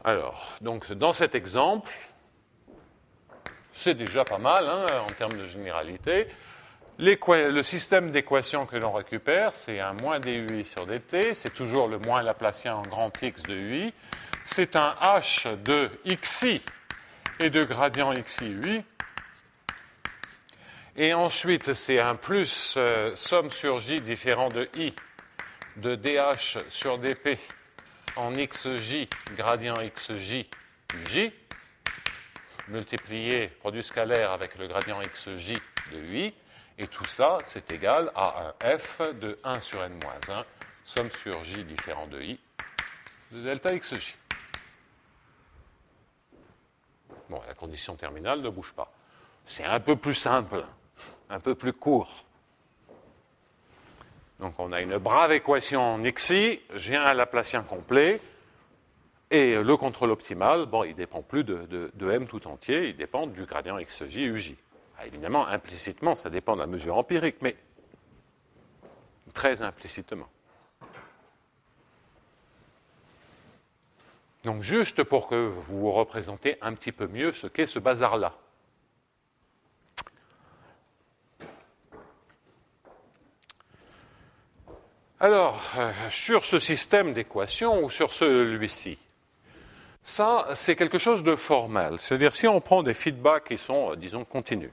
Alors, donc dans cet exemple, c'est déjà pas mal hein, en termes de généralité. Le système d'équations que l'on récupère, c'est un moins dui sur dt, c'est toujours le moins laplacien en grand X de ui. C'est un h de xi et de gradient xi ui. Et ensuite, c'est un plus somme sur j différent de i de dh sur dp en xj, gradient xj uj, multiplié produit scalaire avec le gradient xj de ui. Et tout ça, c'est égal à un f de 1 sur n-1, somme sur j différent de i, de delta xj. Bon, la condition terminale ne bouge pas. C'est un peu plus simple, un peu plus court. Donc on a une brave équation en xi, j'ai un laplacien complet, et le contrôle optimal, bon, il ne dépend plus de m tout entier, il dépend du gradient xj uj. Évidemment, implicitement, ça dépend de la mesure empirique, mais très implicitement. Donc, juste pour que vous vous représentez un petit peu mieux ce qu'est ce bazar-là. Alors, sur ce système d'équations ou sur celui-ci, ça, c'est quelque chose de formel. C'est-à-dire, si on prend des feedbacks qui sont, disons, continus,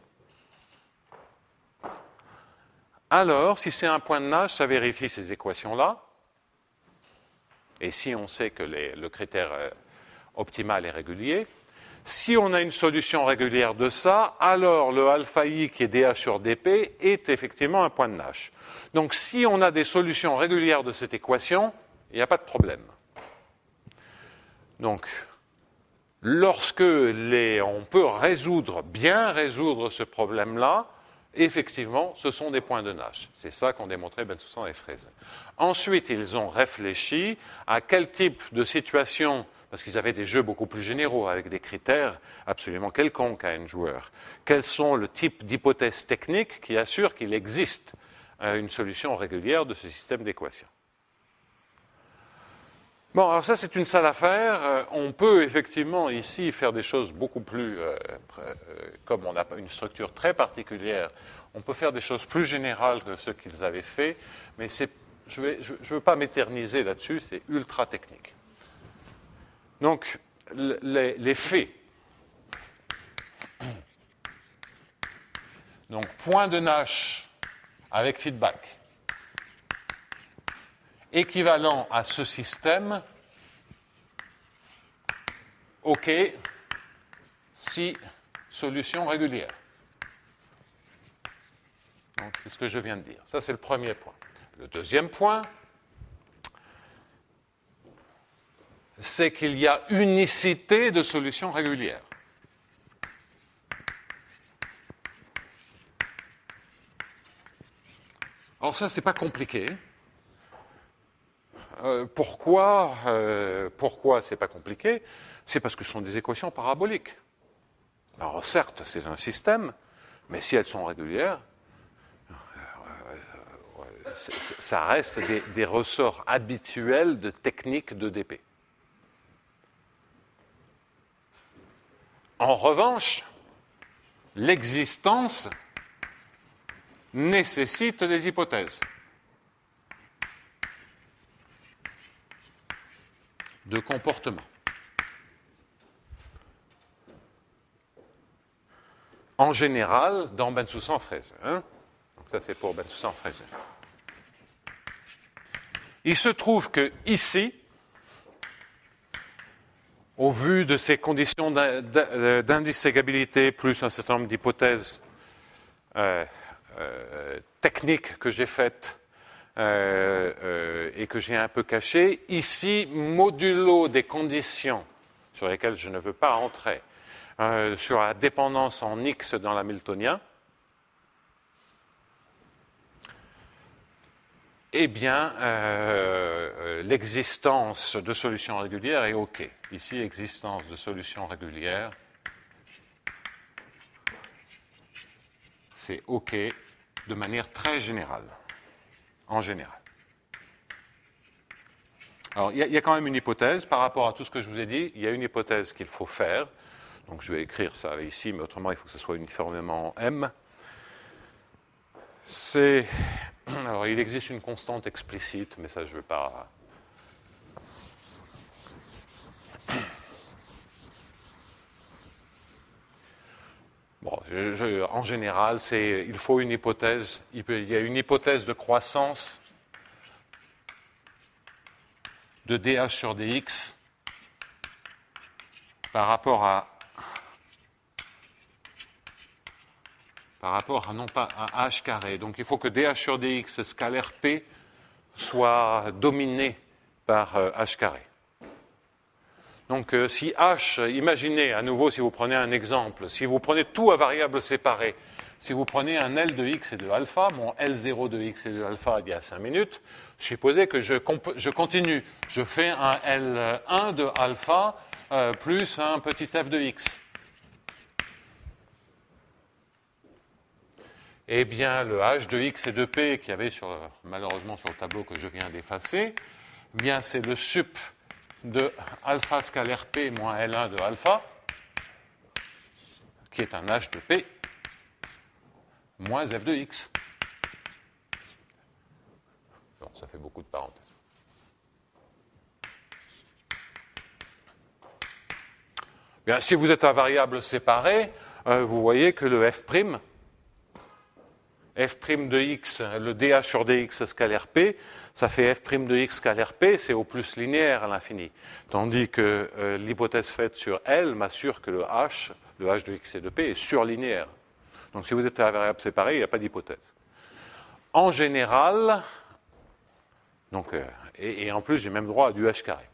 alors, si c'est un point de Nash, ça vérifie ces équations-là. Et si on sait que le critère optimal est régulier, si on a une solution régulière de ça, alors le alpha i qui est dh sur dp est effectivement un point de Nash. Donc, si on a des solutions régulières de cette équation, il n'y a pas de problème. Donc, lorsque on peut bien résoudre ce problème-là, effectivement, ce sont des points de Nash. C'est ça qu'ont démontré Bensoussan et Fraise. Ensuite, ils ont réfléchi à quel type de situation, parce qu'ils avaient des jeux beaucoup plus généraux, avec des critères absolument quelconques à un joueur. Quels sont le type d'hypothèses techniques qui assurent qu'il existe une solution régulière de ce système d'équations. Bon, alors ça, c'est une sale affaire. On peut effectivement ici faire des choses beaucoup plus, comme on a une structure très particulière, on peut faire des choses plus générales que ce qu'ils avaient fait, mais je ne veux pas m'éterniser là-dessus, c'est ultra technique. Donc, les faits. Donc, point de Nash avec feedback équivalent à ce système, OK, si solution régulière. Donc, c'est ce que je viens de dire. Ça, c'est le premier point. Le deuxième point, c'est qu'il y a unicité de solutions régulières. Alors ça, c'est pas compliqué. Pourquoi c'est pas compliqué? C'est parce que ce sont des équations paraboliques. Alors certes, c'est un système, mais si elles sont régulières, ça reste des ressorts habituels de techniques de dp. En revanche, l'existence nécessite des hypothèses de comportement. En général, dans Bensoussan-Fraise. Donc ça, c'est pour Bensoussan-Fraise. Il se trouve que ici, au vu de ces conditions d'indisségabilité, plus un certain nombre d'hypothèses techniques que j'ai faites et que j'ai un peu cachées, ici, modulo des conditions sur lesquelles je ne veux pas entrer, sur la dépendance en X dans l'hamiltonien, eh bien, l'existence de solutions régulières est OK. Ici, existence de solutions régulières, c'est OK de manière très générale, en général. Alors, il y a quand même une hypothèse par rapport à tout ce que je vous ai dit. Il y a une hypothèse qu'il faut faire. Donc, je vais écrire ça ici, mais autrement, il faut que ce soit uniformément M. Alors, il existe une constante explicite, mais ça, je ne veux pas. Bon, en général, il faut une hypothèse. Il y a une hypothèse de croissance de dH sur dx par rapport à non pas à h carré. Donc il faut que dH sur dx scalaire p soit dominé par h carré. Donc si h, imaginez à nouveau si vous prenez un exemple, si vous prenez tout à variables séparées, si vous prenez un L de x et de alpha, mon L0 de x et de alpha il y a 5 minutes, supposez que je continue, je fais un L1 de alpha plus un petit f de x. Eh bien, le h de x et de p qu'il y avait malheureusement sur le tableau que je viens d'effacer, eh bien c'est le sup de alpha scalaire p moins L1 de alpha, qui est un h de p, moins f de x. Bon, ça fait beaucoup de parenthèses. Bien, si vous êtes à variables séparées, vous voyez que le f' de x, le dH sur dx scalaire p, ça fait f' de x scalaire p, c'est au plus linéaire à l'infini. Tandis que l'hypothèse faite sur L m'assure que le h de x et de p est surlinéaire. Donc si vous êtes à variables séparées, il n'y a pas d'hypothèse. En général, donc, et en plus j'ai même droit à du h carré.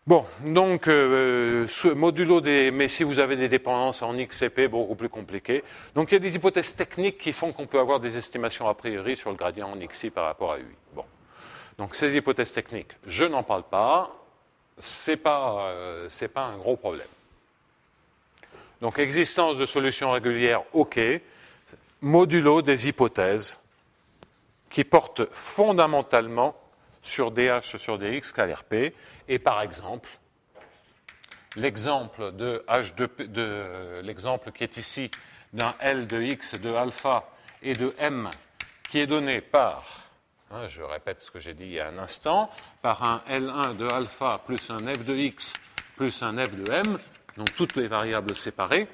Bon, donc, modulo mais si vous avez des dépendances en x et p, beaucoup plus compliquées. Donc, il y a des hypothèses techniques qui font qu'on peut avoir des estimations a priori sur le gradient en xi par rapport à ui. Bon. Donc, ces hypothèses techniques, je n'en parle pas. C'est pas un gros problème. Donc, existence de solutions régulières, OK. Modulo des hypothèses qui portent fondamentalement sur dH sur dx scalaire p. Et par exemple, l'exemple l'exemple qui est ici d'un L de x de alpha et de m qui est donné par, je répète ce que j'ai dit il y a un instant, par un L1 de alpha plus un f de x plus un f de m, donc toutes les variables séparées,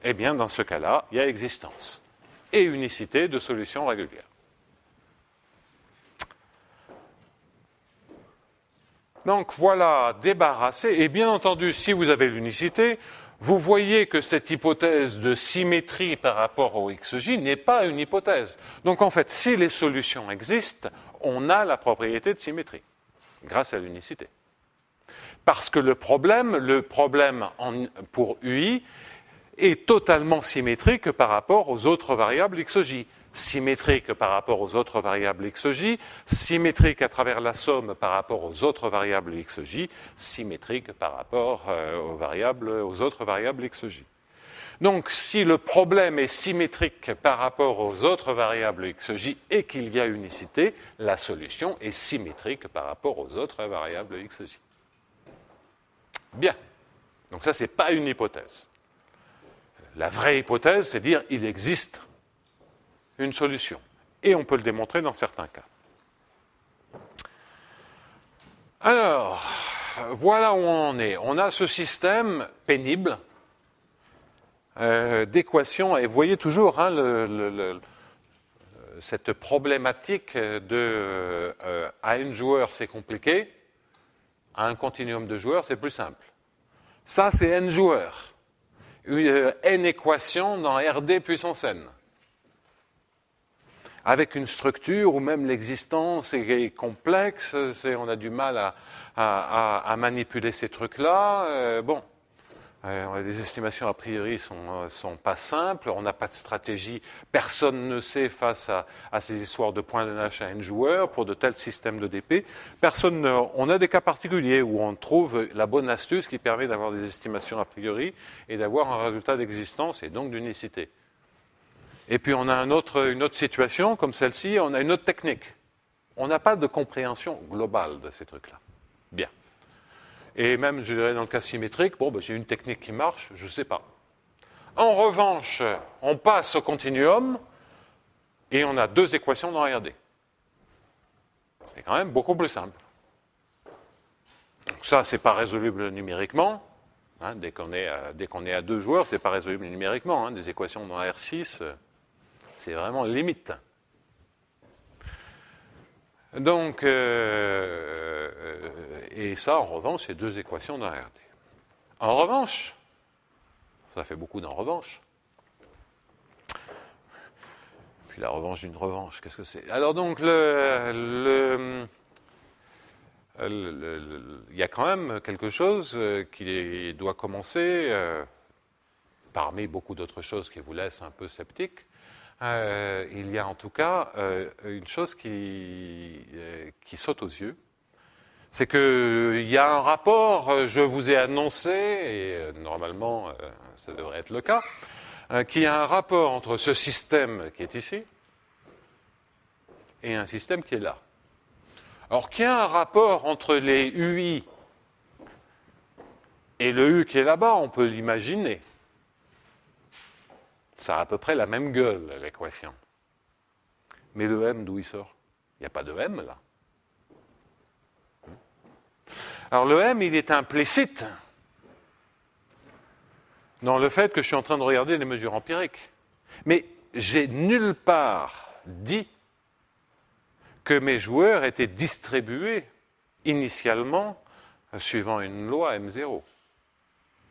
eh bien dans ce cas-là, il y a existence et unicité de solutions régulières. Donc voilà, débarrassé. Et bien entendu, si vous avez l'unicité, vous voyez que cette hypothèse de symétrie par rapport au xj n'est pas une hypothèse. Donc en fait, si les solutions existent, on a la propriété de symétrie, grâce à l'unicité. Parce que le problème pour ui est totalement symétrique par rapport aux autres variables xj. Symétrique par rapport aux autres variables xj, symétrique à travers la somme par rapport aux autres variables xj, symétrique par rapport aux autres variables xj. Donc, si le problème est symétrique par rapport aux autres variables xj et qu'il y a unicité, la solution est symétrique par rapport aux autres variables xj. Bien. Donc ça, ce n'est pas une hypothèse. La vraie hypothèse, c'est dire il existe une solution. Et on peut le démontrer dans certains cas. Alors, voilà où on en est. On a ce système pénible d'équations, et vous voyez toujours cette problématique de à n joueurs c'est compliqué, à un continuum de joueurs c'est plus simple. Ça c'est n joueurs, n équations dans Rd puissance n. Avec une structure où même l'existence est complexe, on a du mal à manipuler ces trucs-là. Les estimations a priori sont pas simples, on n'a pas de stratégie, personne ne sait face à ces histoires de points de Nash à n joueurs pour de tels systèmes de DP. On a des cas particuliers où on trouve la bonne astuce qui permet d'avoir des estimations a priori et d'avoir un résultat d'existence et donc d'unicité. Et puis on a une autre situation, comme celle-ci, on a une autre technique. On n'a pas de compréhension globale de ces trucs-là. Bien. Et même, je dirais, dans le cas symétrique, bon, ben, j'ai une technique qui marche, je ne sais pas. En revanche, on passe au continuum et on a deux équations dans RD. C'est quand même beaucoup plus simple. Donc ça, ce n'est pas résoluble numériquement. Hein, dès qu'on est à deux joueurs, ce n'est pas résoluble numériquement. Hein, des équations dans R6, c'est vraiment limite. Donc, et ça, en revanche, c'est deux équations dans RD. En revanche, ça fait beaucoup d'en revanche. Puis la revanche d'une revanche, qu'est-ce que c'est? Alors donc, il y a quand même quelque chose qui doit commencer, parmi beaucoup d'autres choses qui vous laissent un peu sceptique. Il y a en tout cas une chose qui saute aux yeux. C'est qu'il y a un rapport, je vous ai annoncé, et normalement ça devrait être le cas, qu'il y a un rapport entre ce système qui est ici et un système qui est là. Alors qu'il y a un rapport entre les UI et le U qui est là-bas, on peut l'imaginer. Ça a à peu près la même gueule, l'équation. Mais le M, d'où il sort? Il n'y a pas de M, là. Alors le M, il est implicite dans le fait que je suis en train de regarder les mesures empiriques. Mais j'ai nulle part dit que mes joueurs étaient distribués initialement suivant une loi M0.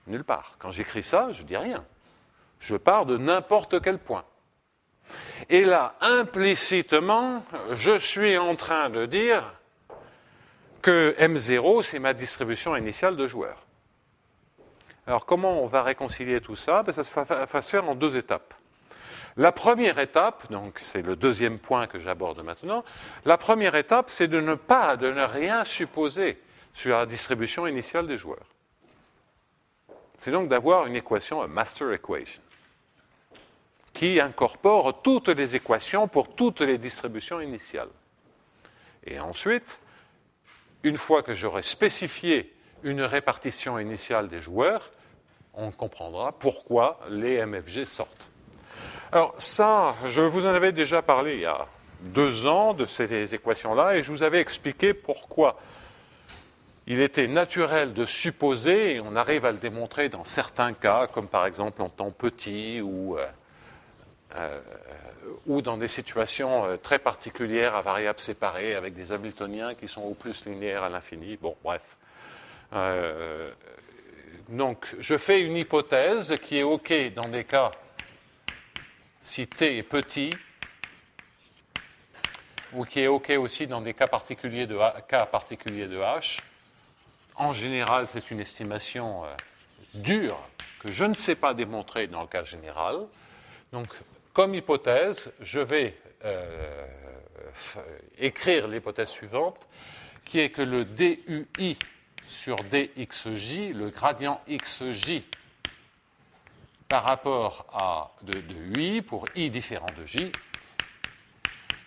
Nulle part. Quand j'écris ça, je ne dis rien. Je pars de n'importe quel point. Et là, implicitement, je suis en train de dire que M0, c'est ma distribution initiale de joueurs. Alors, comment on va réconcilier tout ça? Ça va se faire en deux étapes. La première étape, donc c'est le deuxième point que j'aborde maintenant, la première étape, c'est de ne rien supposer sur la distribution initiale des joueurs. C'est donc d'avoir une équation, un master equation, qui incorpore toutes les équations pour toutes les distributions initiales. Et ensuite, une fois que j'aurai spécifié une répartition initiale des joueurs, on comprendra pourquoi les MFG sortent. Alors ça, je vous en avais déjà parlé il y a 2 ans de ces équations-là, et je vous avais expliqué pourquoi il était naturel de supposer, et on arrive à le démontrer dans certains cas, comme par exemple en temps petit ou dans des situations très particulières à variables séparées avec des Hamiltoniens qui sont au plus linéaires à l'infini. Bon, bref. Donc, je fais une hypothèse qui est OK dans des cas si t est petit, ou qui est OK aussi dans des cas particuliers de H. En général, c'est une estimation dure que je ne sais pas démontrer dans le cas général. Donc, comme hypothèse, je vais écrire l'hypothèse suivante, qui est que le DUI sur dxj, le gradient xj par rapport à de UI pour I différent de J,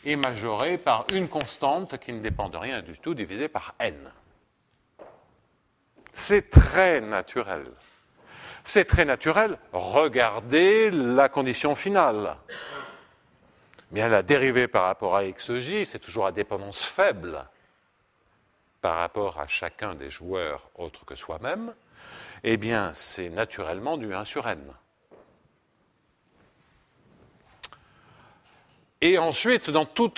est majoré par une constante qui ne dépend de rien du tout, divisée par n. C'est très naturel. C'est très naturel. Regardez la condition finale. Bien, la dérivée par rapport à xj, c'est toujours à dépendance faible par rapport à chacun des joueurs autres que soi-même. Eh bien, c'est naturellement du 1 sur n. Et ensuite,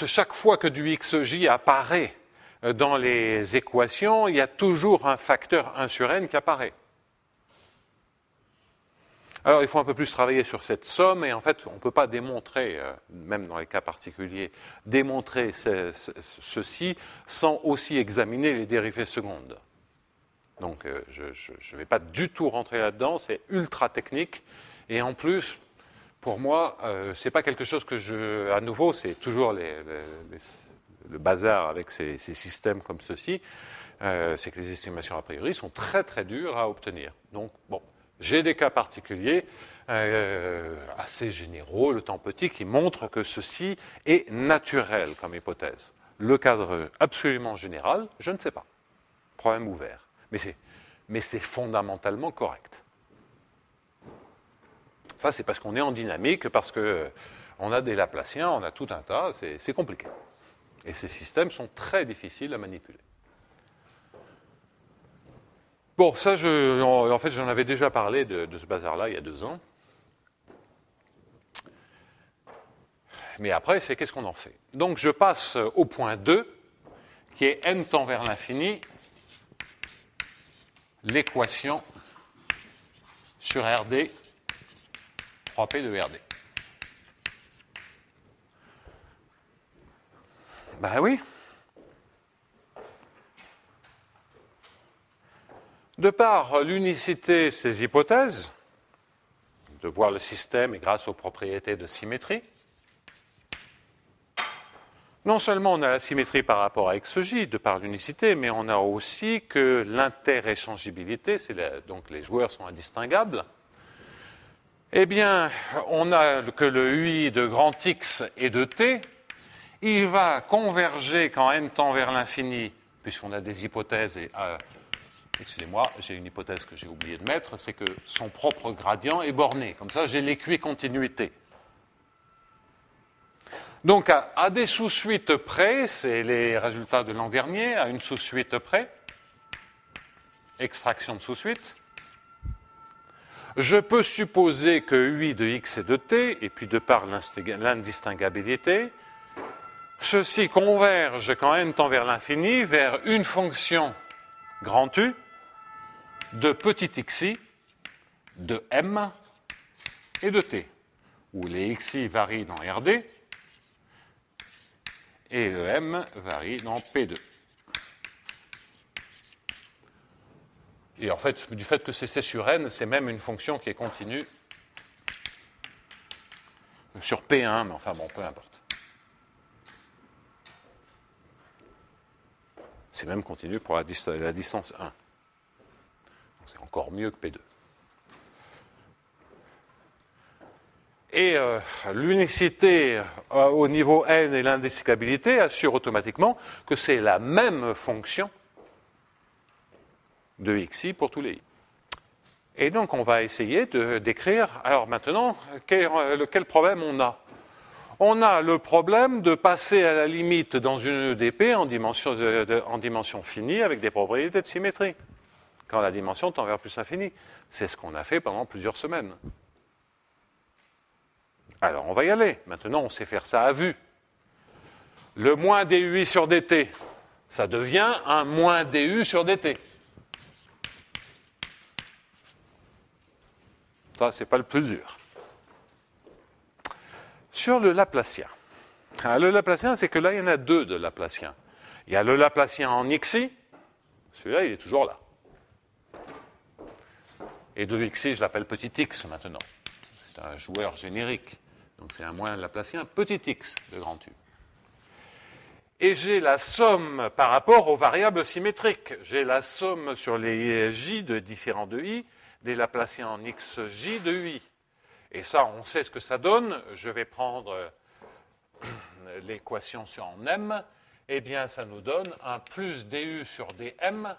chaque fois que du xj apparaît dans les équations, il y a toujours un facteur 1 sur n qui apparaît. Alors, il faut un peu plus travailler sur cette somme, et en fait, on ne peut pas démontrer, même dans les cas particuliers, démontrer ceci sans aussi examiner les dérivées secondes. Donc, je ne vais pas du tout rentrer là-dedans, c'est ultra technique, et en plus, pour moi, ce n'est pas quelque chose que à nouveau, c'est toujours le bazar avec ces systèmes comme ceci, c'est que les estimations a priori sont très très dures à obtenir. Donc, bon. J'ai des cas particuliers assez généraux, le temps petit, qui montrent que ceci est naturel comme hypothèse. Le cadre absolument général, je ne sais pas. Problème ouvert. Mais c'est fondamentalement correct. Ça, c'est parce qu'on est en dynamique, parce qu'on a des Laplaciens, on a tout un tas, c'est compliqué. Et ces systèmes sont très difficiles à manipuler. Bon, ça, en fait, j'en avais déjà parlé de ce bazar-là il y a 2 ans. Mais après, c'est qu'est-ce qu'on en fait? Donc, je passe au point 2, qui est n tend vers l'infini, l'équation sur RD, 3P de RD. Ben oui. De par l'unicité de ces hypothèses, de voir le système et grâce aux propriétés de symétrie, non seulement on a la symétrie par rapport à XJ de par l'unicité, mais on a aussi que l'interéchangibilité, donc les joueurs sont indistinguables. Eh bien, on a que le UI de grand X et de T, il va converger quand n tend vers l'infini, puisqu'on a des hypothèses et... excusez-moi, j'ai une hypothèse que j'ai oublié de mettre, c'est que son propre gradient est borné. Comme ça, j'ai l'équicontinuité. Donc, à des sous-suites près, c'est les résultats de l'an dernier, à une sous-suite près, extraction de sous-suite, je peux supposer que UI de x et de t, et puis de par l'indistinguabilité, ceci converge quand n tend vers l'infini vers une fonction grand U de petit xi, de m et de t, où les xi varient dans Rd, et le m varie dans P2. Et en fait, du fait que c'est C sur n, c'est même une fonction qui est continue sur P1, mais enfin bon, peu importe. C'est même continu pour la distance 1. C'est encore mieux que P2. Et l'unicité au niveau n et l'indistinguabilité assurent automatiquement que c'est la même fonction de xi pour tous les i. Et donc on va essayer de décrire. Alors maintenant, quel problème on a? On a le problème de passer à la limite dans une EDP en dimension finie avec des propriétés de symétrie, quand la dimension tend vers plus infini. C'est ce qu'on a fait pendant plusieurs semaines. Alors, on va y aller. Maintenant, on sait faire ça à vue. Le moins dui sur dt, ça devient un moins du sur dt. Ça, c'est pas le plus dur. Sur le Laplacien. Alors, le Laplacien, c'est que là, il y en a 2 de Laplacien. Il y a le Laplacien en xi. Celui-là, il est toujours là. Et de xi, je l'appelle petit x maintenant. C'est un joueur générique. Donc c'est un moins Laplacien petit x de grand U. Et j'ai la somme par rapport aux variables symétriques. J'ai la somme sur les j de différents de i, des Laplaciens en xj de ui. Et ça, on sait ce que ça donne. Je vais prendre l'équation en m. Eh bien, ça nous donne un plus du sur dm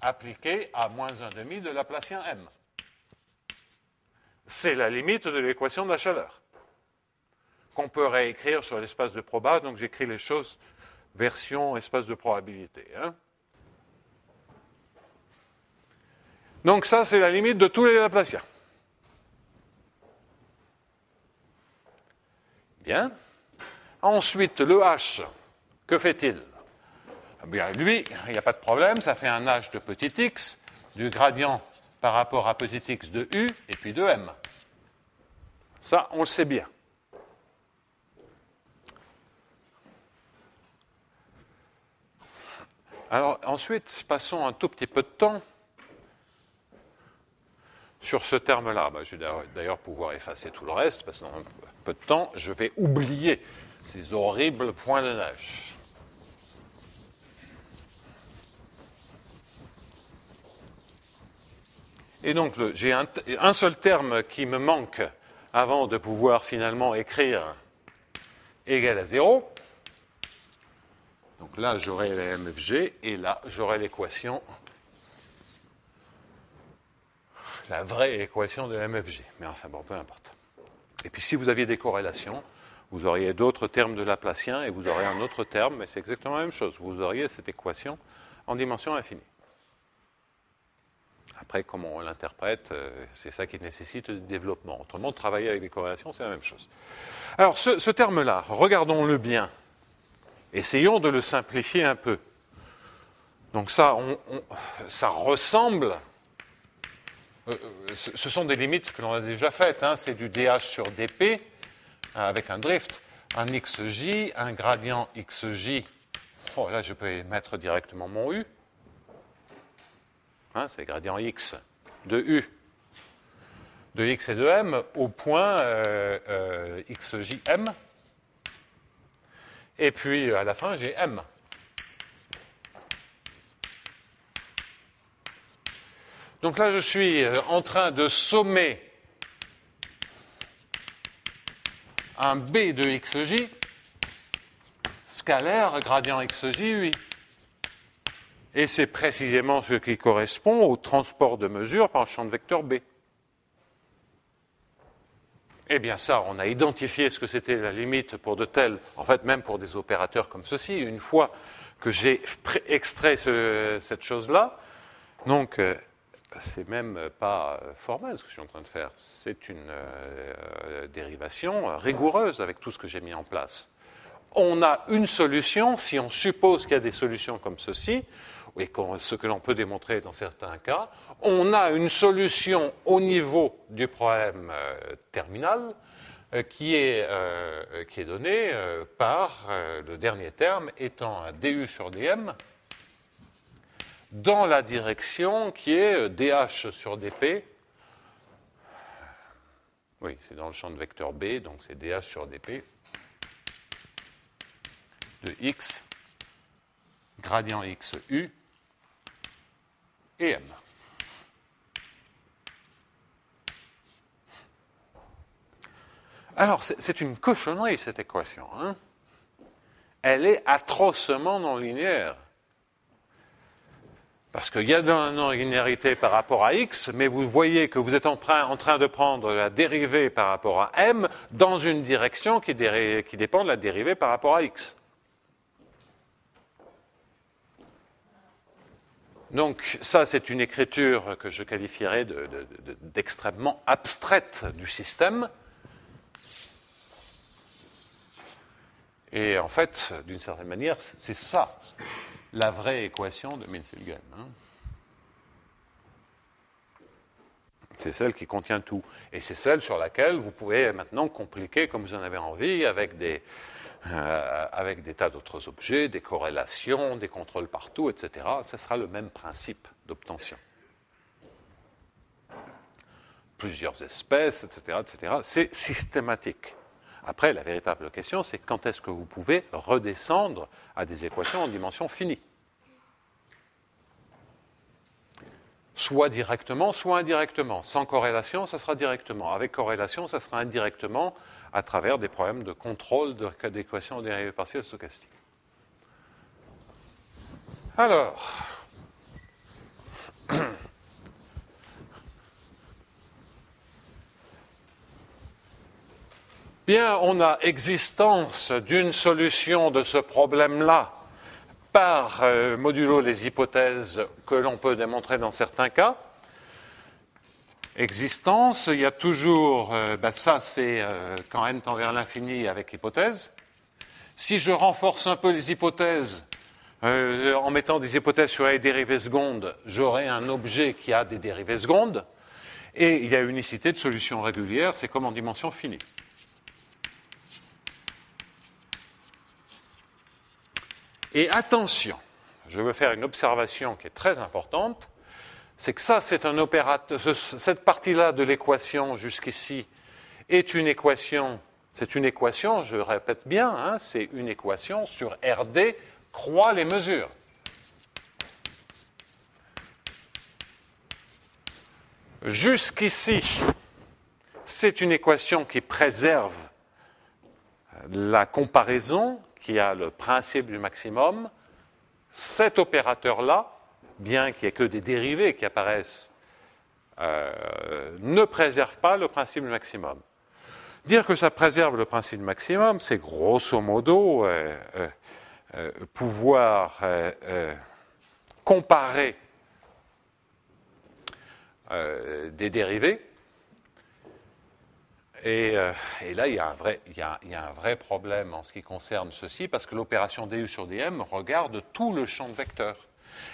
appliqué à moins 1,5 de Laplacien m. C'est la limite de l'équation de la chaleur, qu'on peut réécrire sur l'espace de proba. Donc j'écris les choses version espace de probabilité. Hein. Donc ça, c'est la limite de tous les Laplaciens. Bien. Ensuite, le h, que fait-il? Eh bien, lui, il n'y a pas de problème, ça fait un h de petit x, du gradient par rapport à petit x de u, et puis de m. Ça, on le sait bien. Alors, ensuite, passons un tout petit peu de temps sur ce terme-là. Je vais d'ailleurs pouvoir effacer tout le reste, parce que dans un peu de temps, je vais oublier ces horribles points de neige. Et donc, j'ai un seul terme qui me manque avant de pouvoir finalement écrire égal à 0. Donc là, j'aurai les MFG, et là, j'aurai l'équation, la vraie équation de MFG. Mais enfin, bon, peu importe. Et puis, si vous aviez des corrélations, vous auriez d'autres termes de Laplacien, et vous auriez un autre terme, mais c'est exactement la même chose. Vous auriez cette équation en dimension infinie. Après, comment on l'interprète, c'est ça qui nécessite du développement. Autrement, travailler avec des corrélations, c'est la même chose. Alors, ce terme-là, regardons-le bien. Essayons de le simplifier un peu. Donc ça, ça ressemble... ce sont des limites que l'on a déjà faites. Hein, c'est du dH sur dp avec un drift. Un xj, un gradient xj. Oh, là, je peux mettre directement mon u. Hein, c'est gradient x de u, de x et de m au point xjm. Et puis, à la fin, j'ai m. Donc là, je suis en train de sommer un b de xj, scalaire, gradient xj, ui. Et c'est précisément ce qui correspond au transport de mesure par le champ de vecteur B. Eh bien ça, on a identifié ce que c'était la limite pour de tels, en fait même pour des opérateurs comme ceci, une fois que j'ai extrait cette chose-là, donc c'est même pas formel ce que je suis en train de faire, c'est une dérivation rigoureuse avec tout ce que j'ai mis en place. On a une solution, si on suppose qu'il y a des solutions comme ceci, et ce que l'on peut démontrer dans certains cas, on a une solution au niveau du problème terminal qui est donnée par le dernier terme étant un du sur dm dans la direction qui est dh sur dp. Oui, c'est dans le champ de vecteur B, donc c'est dh sur dp de x, gradient x u, et m. Alors, c'est une cochonnerie, cette équation. Hein? Elle est atrocement non linéaire. Parce qu'il y a de la non-linéarité par rapport à x, mais vous voyez que vous êtes en train de prendre la dérivée par rapport à m dans une direction qui dépend de la dérivée par rapport à x. Donc ça, c'est une écriture que je qualifierais d'extrêmement abstraite du système. Et en fait, d'une certaine manière, c'est ça, la vraie équation de Milfilgen. Hein. C'est celle qui contient tout. Et c'est celle sur laquelle vous pouvez maintenant compliquer comme vous en avez envie avec des tas d'autres objets, des corrélations, des contrôles partout, etc. Ce sera le même principe d'obtention. Plusieurs espèces, etc., etc. C'est systématique. Après, la véritable question, c'est quand est-ce que vous pouvez redescendre à des équations en dimension finie. Soit directement, soit indirectement. Sans corrélation, ça sera directement. Avec corrélation, ça sera indirectement à travers des problèmes de contrôle d'équations dérivées partielles stochastiques. Alors, bien, on a existence d'une solution de ce problème-là par modulo les hypothèses que l'on peut démontrer dans certains cas. Existence, il y a toujours, ça c'est quand n tend vers l'infini avec hypothèse. Si je renforce un peu les hypothèses, en mettant des hypothèses sur les dérivées secondes, j'aurai un objet qui a des dérivées secondes, et il y a unicité de solution régulière, c'est comme en dimension finie. Et attention, je veux faire une observation qui est très importante, c'est que ça, c'est un opérateur, cette partie-là de l'équation jusqu'ici est une équation, je répète bien, hein, c'est une équation sur RD croît les mesures. Jusqu'ici, c'est une équation qui préserve la comparaison, qui a le principe du maximum, cet opérateur-là, bien qu'il n'y ait que des dérivés qui apparaissent, ne préserve pas le principe du maximum. Dire que ça préserve le principe du maximum, c'est grosso modo pouvoir comparer des dérivés. Et là, il y a un vrai problème en ce qui concerne ceci, parce que l'opération du sur dm regarde tout le champ de vecteurs.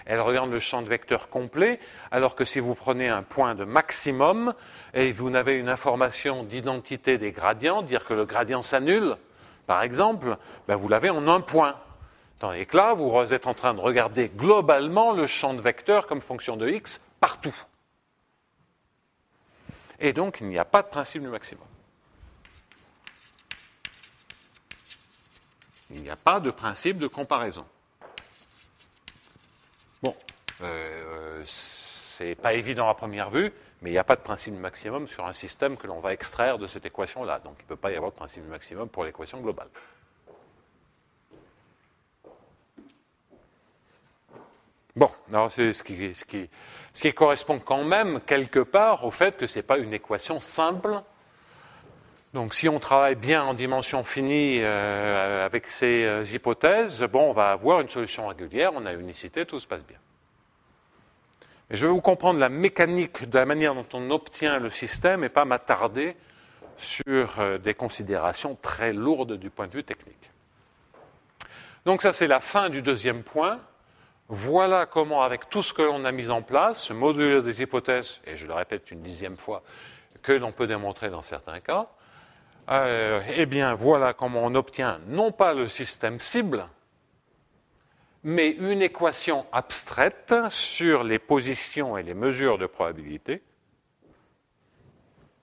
Elle regarde le champ de vecteurs complet, alors que si vous prenez un point de maximum et vous n'avez une information d'identité des gradients, dire que le gradient s'annule, par exemple, ben vous l'avez en un point. Tandis que là, vous êtes en train de regarder globalement le champ de vecteurs comme fonction de x partout. Et donc, il n'y a pas de principe du maximum. Il n'y a pas de principe de comparaison. Bon, c'est pas évident à première vue, mais il n'y a pas de principe du maximum sur un système que l'on va extraire de cette équation-là. Donc, il ne peut pas y avoir de principe du maximum pour l'équation globale. Bon, alors c'est ce qui correspond quand même quelque part au fait que ce n'est pas une équation simple. Donc si on travaille bien en dimension finie avec ces hypothèses, bon, on va avoir une solution régulière, on a unicité, tout se passe bien. Mais je vais vous comprendre la mécanique de la manière dont on obtient le système et pas m'attarder sur des considérations très lourdes du point de vue technique. Donc ça, c'est la fin du deuxième point. Voilà comment, avec tout ce que l'on a mis en place, ce module des hypothèses, et je le répète une 10e fois, que l'on peut démontrer dans certains cas, eh bien, voilà comment on obtient non pas le système cible, mais une équation abstraite sur les positions et les mesures de probabilité.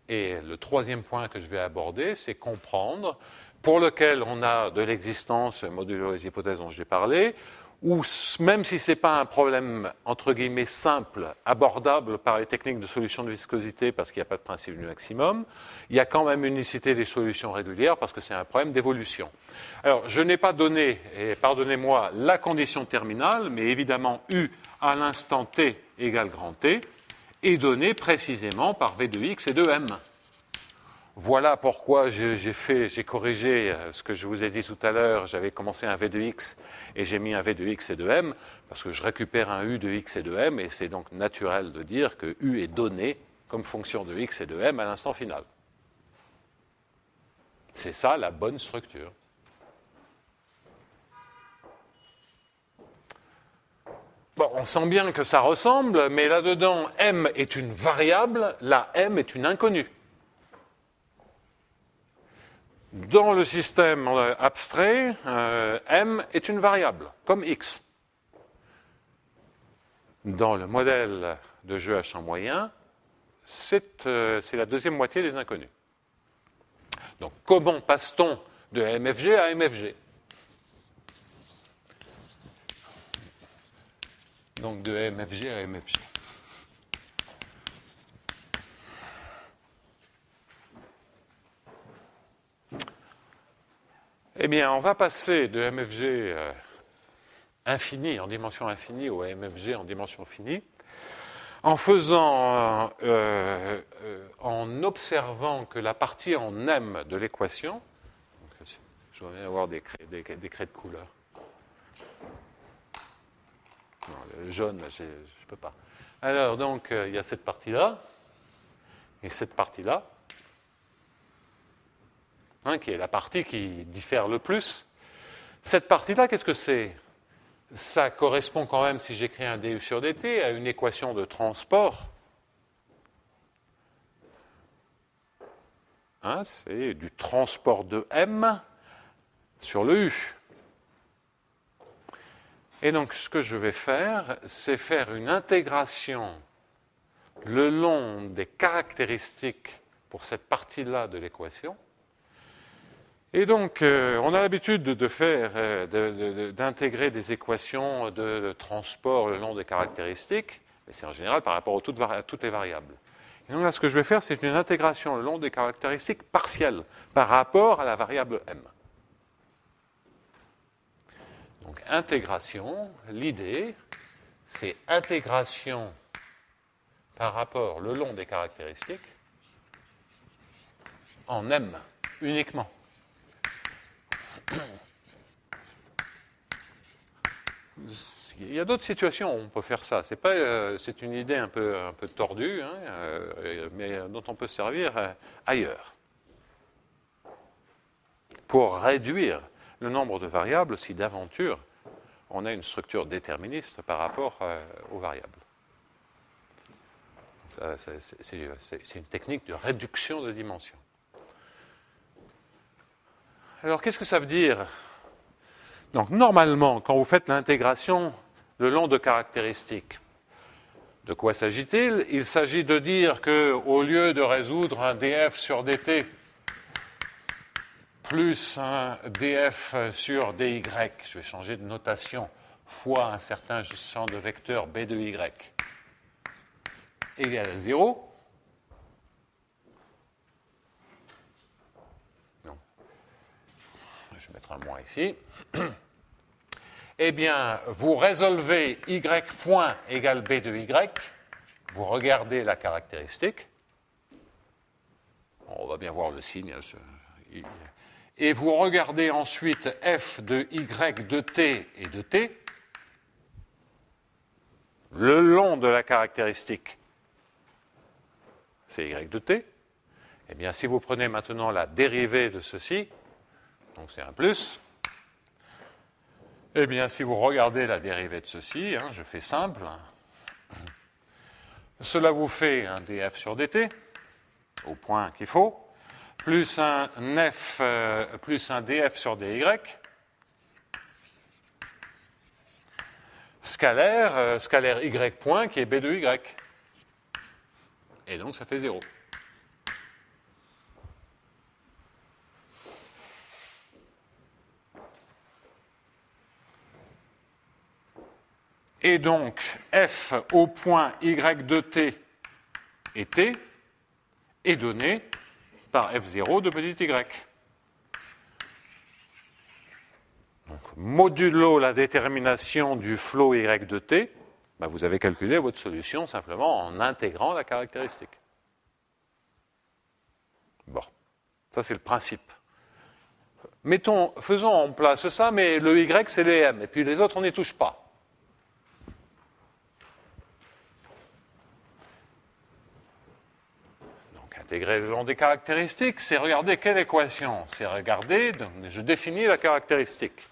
Et le troisième point que je vais aborder, c'est comprendre, pour lequel on a de l'existence modulo des hypothèses dont j'ai parlé, ou même si ce n'est pas un problème, entre guillemets, simple, abordable par les techniques de solution de viscosité parce qu'il n'y a pas de principe du maximum, il y a quand même unicité des solutions régulières parce que c'est un problème d'évolution. Alors, je n'ai pas donné, et pardonnez-moi, la condition terminale, mais évidemment, U à l'instant t égale grand T est donné précisément par V de x et de m. Voilà pourquoi j'ai corrigé ce que je vous ai dit tout à l'heure. J'avais commencé un V de x et j'ai mis un V de x et de m, parce que je récupère un U de x et de m, et c'est donc naturel de dire que U est donné comme fonction de x et de m à l'instant final. C'est ça la bonne structure. Bon, on sent bien que ça ressemble, mais là-dedans, m est une variable, là, m est une inconnue. Dans le système abstrait, m est une variable, comme x. Dans le modèle de jeu à champ moyen, c'est la deuxième moitié des inconnus. Donc, comment passe-t-on de MFG à MFG? Donc, de MFG à MFG. Eh bien, on va passer de MFG infini, en dimension infinie, au MFG en dimension finie, en observant que la partie en M de l'équation, je vais avoir des craies de couleur. Non, le jaune, je ne peux pas. Alors, donc, il y a cette partie-là, et cette partie-là, qui est la partie qui diffère le plus. Cette partie-là, qu'est-ce que c'est? Ça correspond quand même, si j'écris un du sur dt, à une équation de transport. C'est du transport de m sur le u. Et donc, ce que je vais faire, c'est faire une intégration le long des caractéristiques pour cette partie-là de l'équation. Et donc, on a l'habitude d'intégrer des équations de transport le long des caractéristiques, mais c'est en général par rapport à toutes les variables. Et donc là, ce que je vais faire, c'est une intégration le long des caractéristiques partielles par rapport à la variable m. Donc intégration, l'idée, c'est intégration par rapport le long des caractéristiques en M uniquement. Il y a d'autres situations où on peut faire ça. C'est une idée un peu tordue, hein, mais dont on peut se servir ailleurs. Pour réduire le nombre de variables si d'aventure on a une structure déterministe par rapport aux variables. C'est une technique de réduction de dimension. Alors, qu'est-ce que ça veut dire? Donc, normalement, quand vous faites l'intégration le long de caractéristiques, de quoi s'agit-il? Il s'agit de dire qu'au lieu de résoudre un df sur dt plus un df sur dy, je vais changer de notation, fois un certain champ de vecteurs b de y égale à 0. Non. Je vais mettre un moins ici. Eh bien, vous résolvez y point égale b de y, vous regardez la caractéristique, on va bien voir le signe, et vous regardez ensuite f de y de t et de t, le long de la caractéristique, c'est y de t. Eh bien, si vous prenez maintenant la dérivée de ceci, donc c'est un plus, eh bien, si vous regardez la dérivée de ceci, hein, je fais simple, cela vous fait un df sur dt, au point qu'il faut, plus un df sur dy, scalaire y point qui est b de y. Et donc ça fait 0. Et donc, f au point y de t et t est donné par f0 de petit y. Donc, modulo la détermination du flot y de t, ben vous avez calculé votre solution simplement en intégrant la caractéristique. Bon, ça c'est le principe. Faisons en place ça, mais le y c'est les m, et puis les autres on n'y touche pas. Intégrer le long des caractéristiques, c'est regarder quelle équation? C'est regarder, donc je définis la caractéristique.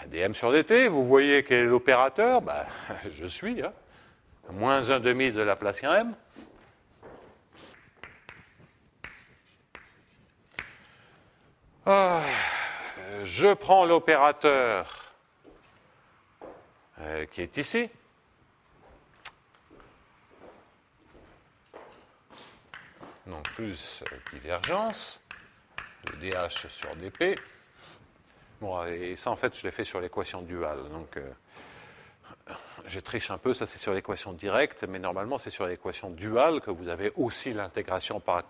dm sur dt, vous voyez quel est l'opérateur? Ben, je suis, hein, moins 1,5 de Laplacien m. Je prends l'opérateur qui est ici. Donc plus divergence de dh sur dp. Bon, et ça en fait je l'ai fait sur l'équation duale. Donc je triche un peu, ça c'est sur l'équation directe, mais normalement c'est sur l'équation duale que vous avez aussi l'intégration par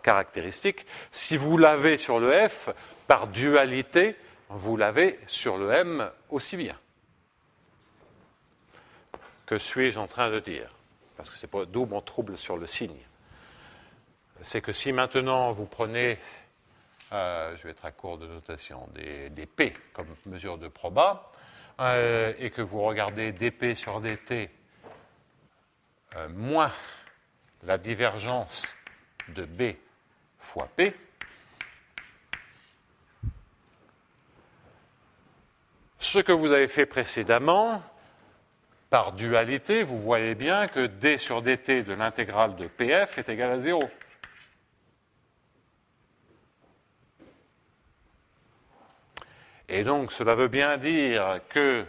caractéristique. Si vous l'avez sur le f, par dualité, vous l'avez sur le m aussi bien. Que suis-je en train de dire? Parce que c'est pas d'où mon trouble sur le signe. C'est que si maintenant vous prenez, je vais être à court de notation, des P comme mesure de proba, et que vous regardez dP sur dt moins la divergence de B fois P, ce que vous avez fait précédemment, par dualité, vous voyez bien que d sur dt de l'intégrale de PF est égal à 0. Et donc, cela veut bien dire que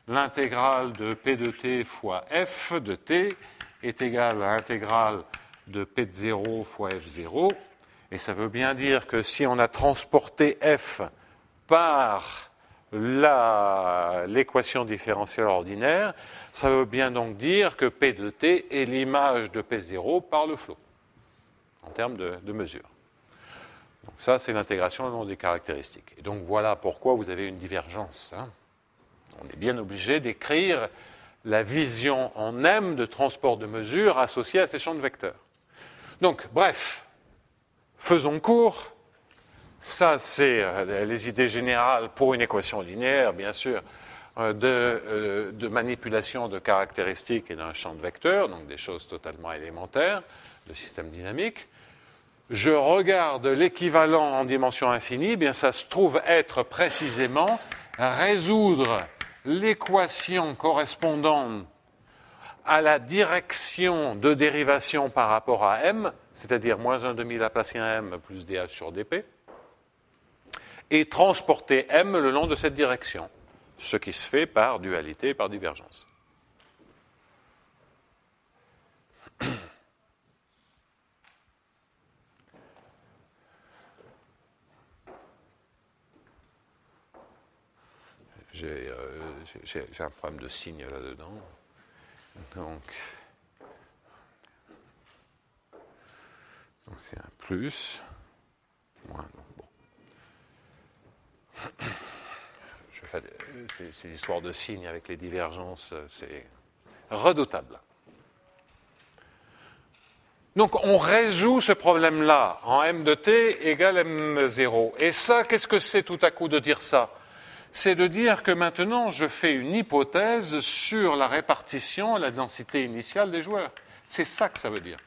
l'intégrale de P de t fois F de t est égale à l'intégrale de P de 0 fois F0. Et ça veut bien dire que si on a transporté F par l'équation différentielle ordinaire, ça veut bien donc dire que P de t est l'image de P0 par le flot, en termes de mesure. Donc ça, c'est l'intégration le long des caractéristiques. Et donc voilà pourquoi vous avez une divergence. Hein. On est bien obligé d'écrire la vision en M de transport de mesure associée à ces champs de vecteurs. Donc, bref, faisons court. Ça, c'est les idées générales pour une équation linéaire, bien sûr, de manipulation de caractéristiques et d'un champ de vecteurs, donc des choses totalement élémentaires, le système dynamique. Je regarde l'équivalent en dimension infinie, eh bien ça se trouve être précisément résoudre l'équation correspondante à la direction de dérivation par rapport à m, c'est-à-dire moins 1 demi Laplacien m plus dh sur dp, et transporter m le long de cette direction, ce qui se fait par dualité et par divergence. J'ai un problème de signe là-dedans. Donc c'est un plus, moins, bon. Ces histoires de signes avec les divergences, c'est redoutable. Donc on résout ce problème-là en m de t égale m0. Et ça, qu'est-ce que c'est tout à coup de dire ça? C'est de dire que maintenant je fais une hypothèse sur la répartition, la densité initiale des joueurs. C'est ça que ça veut dire.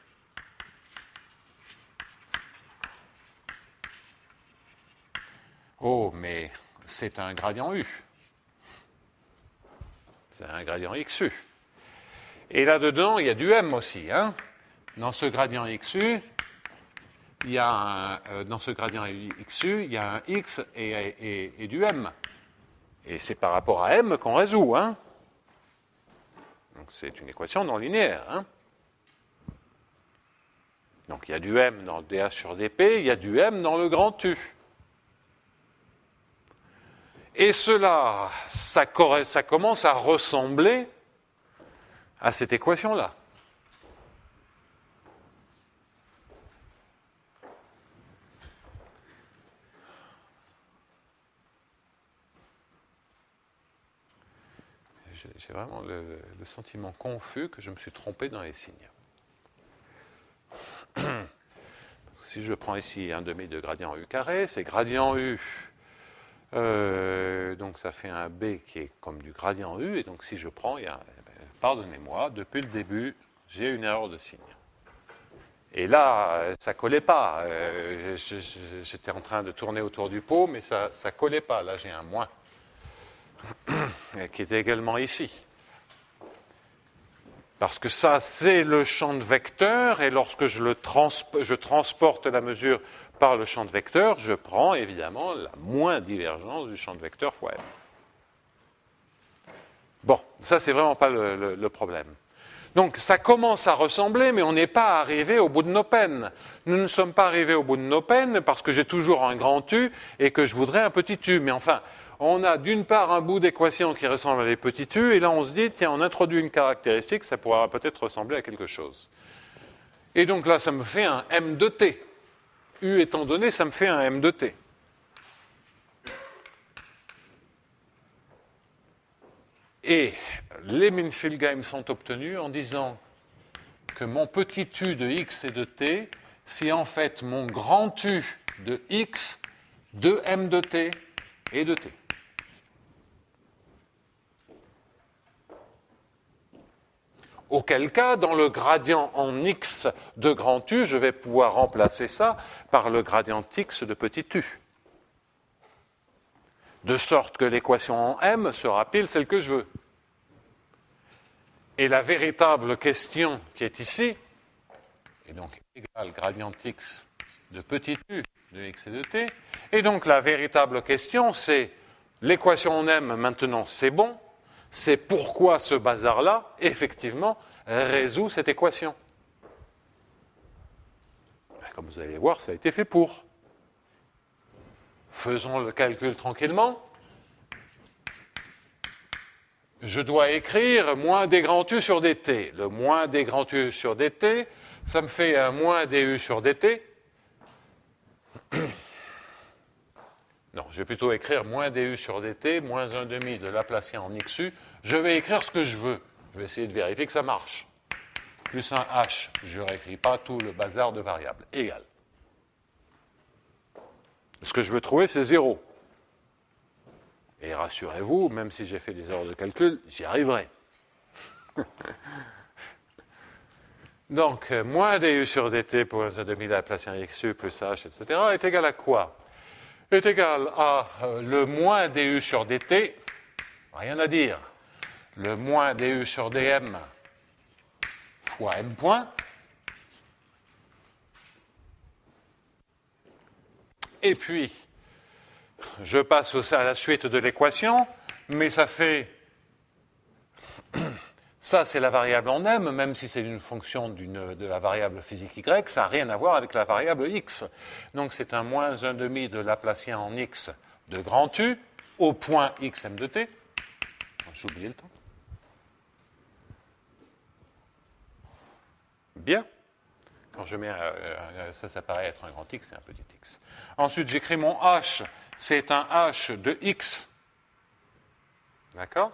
Oh, mais c'est un gradient U. C'est un gradient XU. Et là-dedans, il y a du M aussi. Hein. Dans ce gradient XU, il y a dans ce gradient XU, il y a un X et du M. Et c'est par rapport à M qu'on résout. Hein. Donc c'est une équation non linéaire. Hein. Donc il y a du M dans le dH sur dP, il y a du M dans le grand U. Et cela, ça commence à ressembler à cette équation-là. J'ai vraiment le sentiment confus que je me suis trompé dans les signes. Si je prends ici un demi de gradient U carré, c'est gradient U. Donc ça fait un B qui est comme du gradient U. Et donc si je prends, pardonnez-moi, depuis le début, j'ai une erreur de signe. Et là, ça ne collait pas. J'étais en train de tourner autour du pot, mais ça ne collait pas. Là, j'ai un moins. Qui est également ici. Parce que ça, c'est le champ de vecteur, et lorsque je transporte la mesure par le champ de vecteur, je prends évidemment la moins divergence du champ de vecteur fois m. Bon, ça, c'est vraiment pas le problème. Donc, ça commence à ressembler, mais on n'est pas arrivé au bout de nos peines. Nous ne sommes pas arrivés au bout de nos peines parce que j'ai toujours un grand U et que je voudrais un petit U. Mais enfin, on a d'une part un bout d'équation qui ressemble à des petits U, et là on se dit, tiens, on introduit une caractéristique, ça pourra peut-être ressembler à quelque chose. Et donc là, ça me fait un M de T. U étant donné, ça me fait un M de T. Et les Minfield-Games sont obtenus en disant que mon petit U de X et de T, c'est en fait mon grand U de X de M de T et de T. Auquel cas, dans le gradient en x de grand U, je vais pouvoir remplacer ça par le gradient x de petit u. De sorte que l'équation en m sera pile celle que je veux. Et la véritable question qui est ici, est donc égale gradient x de petit u de x et de t, et donc la véritable question, c'est l'équation en m maintenant, c'est bon. C'est pourquoi ce bazar-là, effectivement, résout cette équation. Comme vous allez voir, ça a été fait pour. Faisons le calcul tranquillement. Je dois écrire moins des grands U sur dt. Le moins des grands U sur dt, ça me fait un moins du sur dt. je vais plutôt écrire moins du sur dt, moins 1 demi de Laplacien en xu. Je vais écrire ce que je veux. Je vais essayer de vérifier que ça marche. Plus un h, je ne réécris pas tout le bazar de variables, égal. Ce que je veux trouver, c'est 0. Et rassurez-vous, même si j'ai fait des erreurs de calcul, j'y arriverai. Donc, moins du sur dt pour 1 demi de Laplacien xu plus h, etc. est égal à quoi? Est égal à le moins du sur dt, rien à dire. Le moins du sur dm fois m point. Et puis, je passe à la suite de l'équation, mais ça fait... Ça, c'est la variable en m, même si c'est une fonction de la variable physique y, ça n'a rien à voir avec la variable x. Donc, c'est un moins 1 demi de Laplacien en x de grand U au point x m de t. J'ai oublié le temps. Bien. Quand je mets ça paraît être un grand X, c'est un petit x. Ensuite, j'écris mon h, c'est un h de x. D'accord?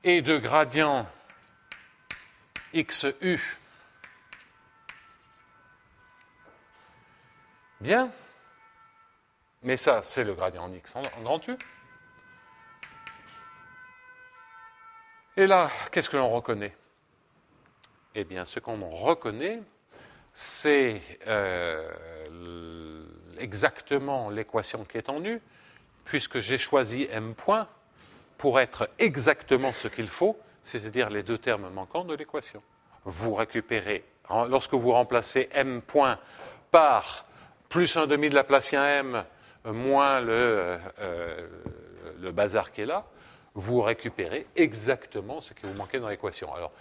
Et de gradient xu. Bien. Mais ça, c'est le gradient en x en grand U. Et là, qu'est-ce que l'on reconnaît? Eh bien, ce qu'on reconnaît, c'est exactement l'équation qui est en U, puisque j'ai choisi m point pour être exactement ce qu'il faut, c'est-à-dire les deux termes manquants de l'équation. Vous récupérez, lorsque vous remplacez m point par plus 1 demi de Laplacien m moins le bazar qui est là, vous récupérez exactement ce qui vous manquait dans l'équation. Alors,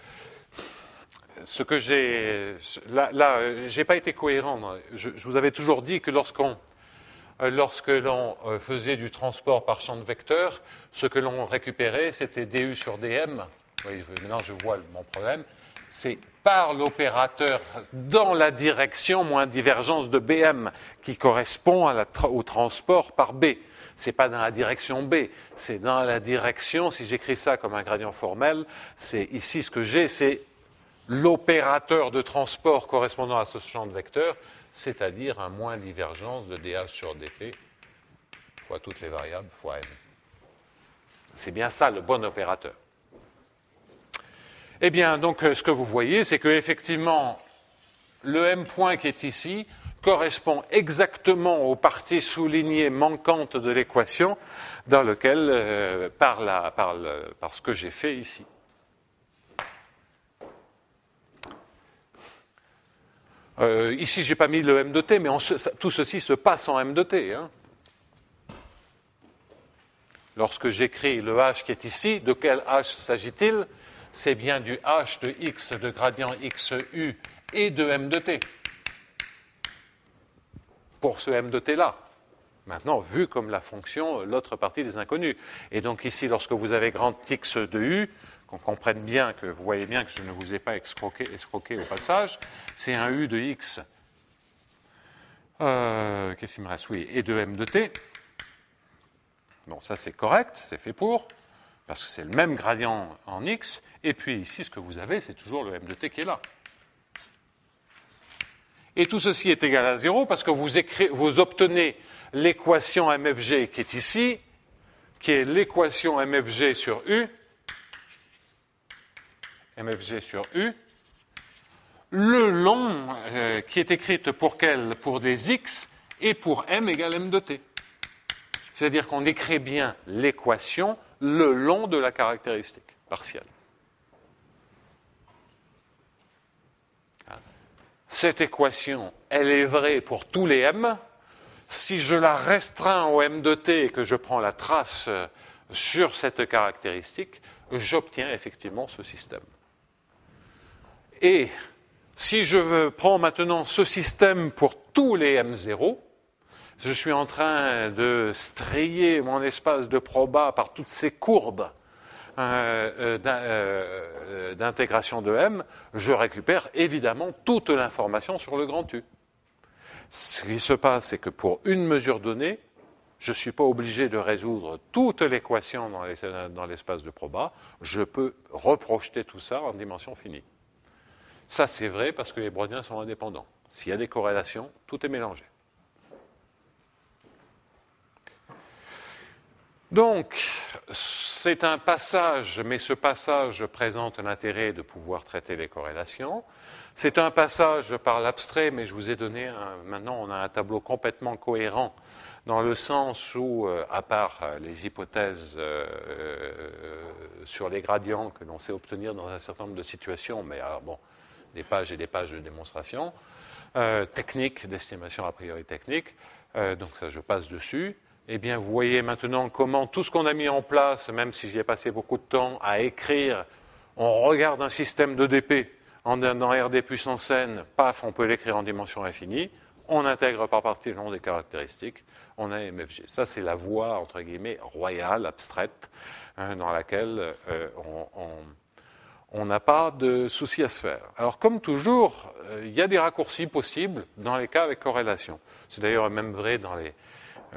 ce que j'ai... Là, je n'ai pas été cohérent. Je vous avais toujours dit que lorsque l'on faisait du transport par champ de vecteurs, ce que l'on récupérait, c'était du sur dm. Oui, maintenant, je vois mon problème. C'est par l'opérateur dans la direction moins divergence de bm qui correspond au transport par b. Ce n'est pas dans la direction b, c'est dans la direction, si j'écris ça comme un gradient formel, c'est ici ce que j'ai, c'est l'opérateur de transport correspondant à ce champ de vecteurs, c'est-à-dire un moins divergence de dh sur dt fois toutes les variables fois m. C'est bien ça le bon opérateur. Eh bien, donc, ce que vous voyez, c'est qu'effectivement, le m point qui est ici correspond exactement aux parties soulignées manquantes de l'équation dans lequel, par ce que j'ai fait ici. Ici, je n'ai pas mis le m de t, mais tout ceci se passe en m de t. Hein. Lorsque j'écris le h qui est ici, de quel h s'agit-il? C'est bien du h de x de gradient xu et de m de t. Pour ce m de t-là. Maintenant, vu comme la fonction, l'autre partie des inconnus. Et donc ici, lorsque vous avez grand x de u, qu'on comprenne bien, que vous voyez bien que je ne vous ai pas escroqué au passage, c'est un u de x, qu'est-ce qu'il me reste? Oui, et de m de t. Bon, ça c'est correct, c'est fait pour, parce que c'est le même gradient en x, et puis ici, ce que vous avez, c'est toujours le m de t qui est là. Et tout ceci est égal à 0 parce que vous obtenez l'équation MFG qui est ici, qui est l'équation MFG sur U, MFG sur U, le long qui est écrite pour quelle? Pour des x et pour m égale m de t. C'est-à-dire qu'on écrit bien l'équation le long de la caractéristique partielle. Cette équation, elle est vraie pour tous les m. Si je la restreins au m de t et que je prends la trace sur cette caractéristique, j'obtiens effectivement ce système. Et si je prends maintenant ce système pour tous les m0, je suis en train de strier mon espace de proba par toutes ces courbes d'intégration de m, je récupère évidemment toute l'information sur le grand U. Ce qui se passe, c'est que pour une mesure donnée, je ne suis pas obligé de résoudre toute l'équation dans l'espace de proba. Je peux reprojeter tout ça en dimension finie. Ça, c'est vrai parce que les browniens sont indépendants. S'il y a des corrélations, tout est mélangé. Donc, c'est un passage, mais ce passage présente l'intérêt de pouvoir traiter les corrélations. C'est un passage par l'abstrait, mais je vous ai donné, maintenant on a un tableau complètement cohérent, dans le sens où, à part les hypothèses sur les gradients que l'on sait obtenir dans un certain nombre de situations, mais alors bon, des pages et des pages de démonstration, techniques, d'estimation a priori technique, donc ça je passe dessus. Eh bien, vous voyez maintenant comment tout ce qu'on a mis en place, même si j'y ai passé beaucoup de temps à écrire, on regarde un système d'EDP dans RD puissance n, paf, on peut l'écrire en dimension infinie, on intègre par partie le nom des caractéristiques, on a MFG. Ça, c'est la voie, entre guillemets, royale, abstraite, dans laquelle on n'a pas de souci à se faire. Alors, comme toujours, il y a des raccourcis possibles dans les cas avec corrélation. C'est d'ailleurs même vrai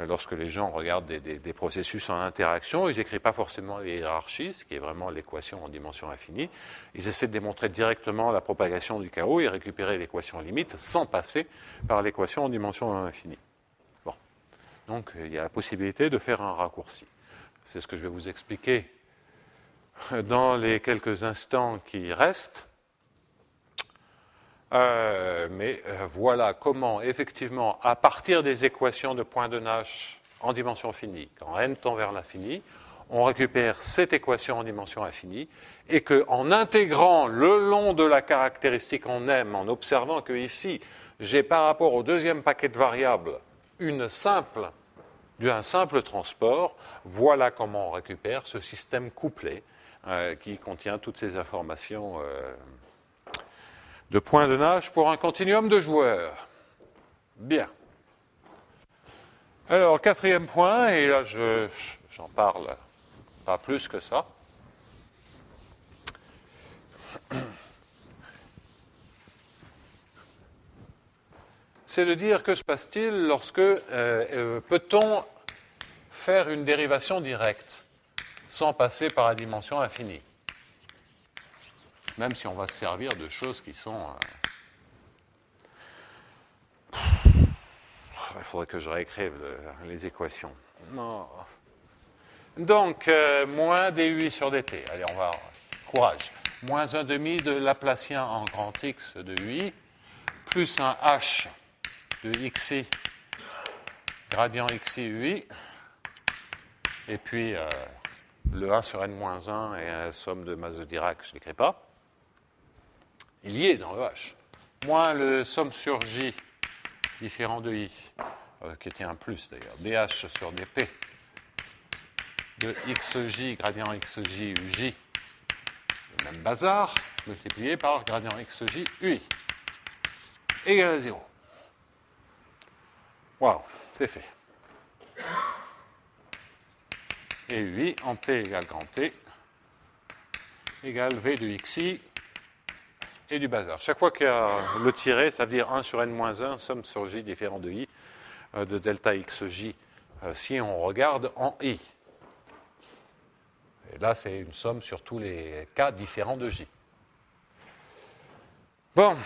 lorsque les gens regardent des processus en interaction, ils n'écrivent pas forcément les hiérarchies, ce qui est vraiment l'équation en dimension infinie. Ils essaient de démontrer directement la propagation du chaos et récupérer l'équation limite sans passer par l'équation en dimension infinie. Bon. Donc, il y a la possibilité de faire un raccourci. C'est ce que je vais vous expliquer dans les quelques instants qui restent. Voilà comment, effectivement, à partir des équations de point de Nash en dimension finie, quand n tend vers l'infini, on récupère cette équation en dimension infinie, et qu'en intégrant le long de la caractéristique en M, en observant que ici, j'ai par rapport au deuxième paquet de variables un simple transport, voilà comment on récupère ce système couplé qui contient toutes ces informations de point de Nash pour un continuum de joueurs. Bien. Alors, quatrième point, et là j'en parle pas plus que ça. C'est de dire que se passe-t-il lorsque peut-on faire une dérivation directe sans passer par la dimension infinie, même si on va se servir de choses qui sont... Il faudrait que je réécrive les équations. Non. Donc, moins dUi sur dt. Allez, on va... Courage. Moins 1,5 de Laplacien en grand X de ui, plus un h de xi, gradient xi ui, et puis le 1 sur n-1 et la somme de masse de Dirac, je ne l'écris pas. Il y est dans le h. Moins le somme sur j, différent de i, qui était un plus d'ailleurs, dh sur dp, de xj, gradient xj uj, le même bazar, multiplié par gradient xj ui, égale à 0. Waouh, c'est fait. Et ui en p égale grand T égale v de xi et du bazar. Chaque fois qu'il y a le tiré, ça veut dire 1 sur n-1, somme sur j différent de i, de delta xj, si on regarde en i. Et là, c'est une somme sur tous les cas différents de j. Bon.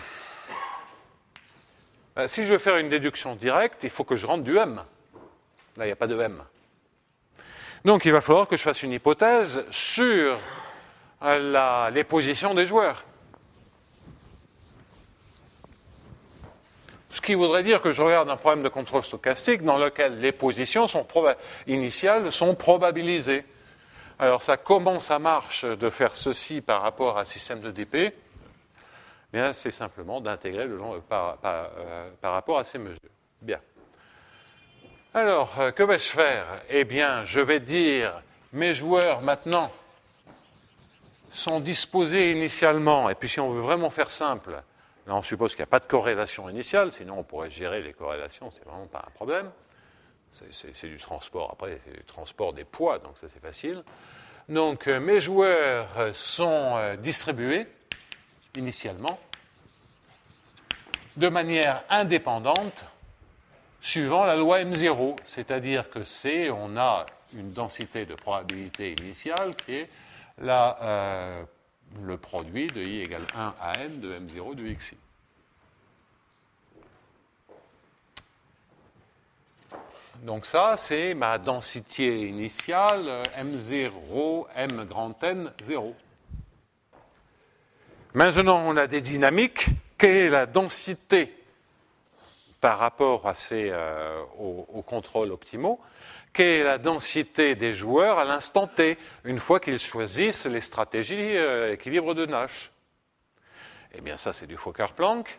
Si je veux faire une déduction directe, il faut que je rentre du m. Là, il n'y a pas de m. Donc, il va falloir que je fasse une hypothèse sur les positions des joueurs. Ce qui voudrait dire que je regarde un problème de contrôle stochastique dans lequel les positions initiales sont probabilisées. Alors, comment ça marche de faire ceci par rapport à un système de DP? Bien, c'est simplement d'intégrer le long par rapport à ces mesures. Bien. Alors, que vais-je faire? Eh bien, je vais dire, mes joueurs, maintenant, sont disposés initialement, et puis si on veut vraiment faire simple, là on suppose qu'il n'y a pas de corrélation initiale, sinon on pourrait gérer les corrélations, c'est vraiment pas un problème. C'est du transport, après c'est du transport des poids, donc ça c'est facile. Donc mes joueurs sont distribués initialement de manière indépendante suivant la loi M0, c'est-à-dire que on a une densité de probabilité initiale qui est le produit de I égale 1 à N de M0 de XI. Donc ça, c'est ma densité initiale, M0, M grand N, 0. Maintenant, on a des dynamiques. Quelle est la densité par rapport à aux contrôles optimaux? Quelle est la densité des joueurs à l'instant T, une fois qu'ils choisissent les stratégies équilibre de Nash? Eh bien, ça, c'est du Fokker-Planck.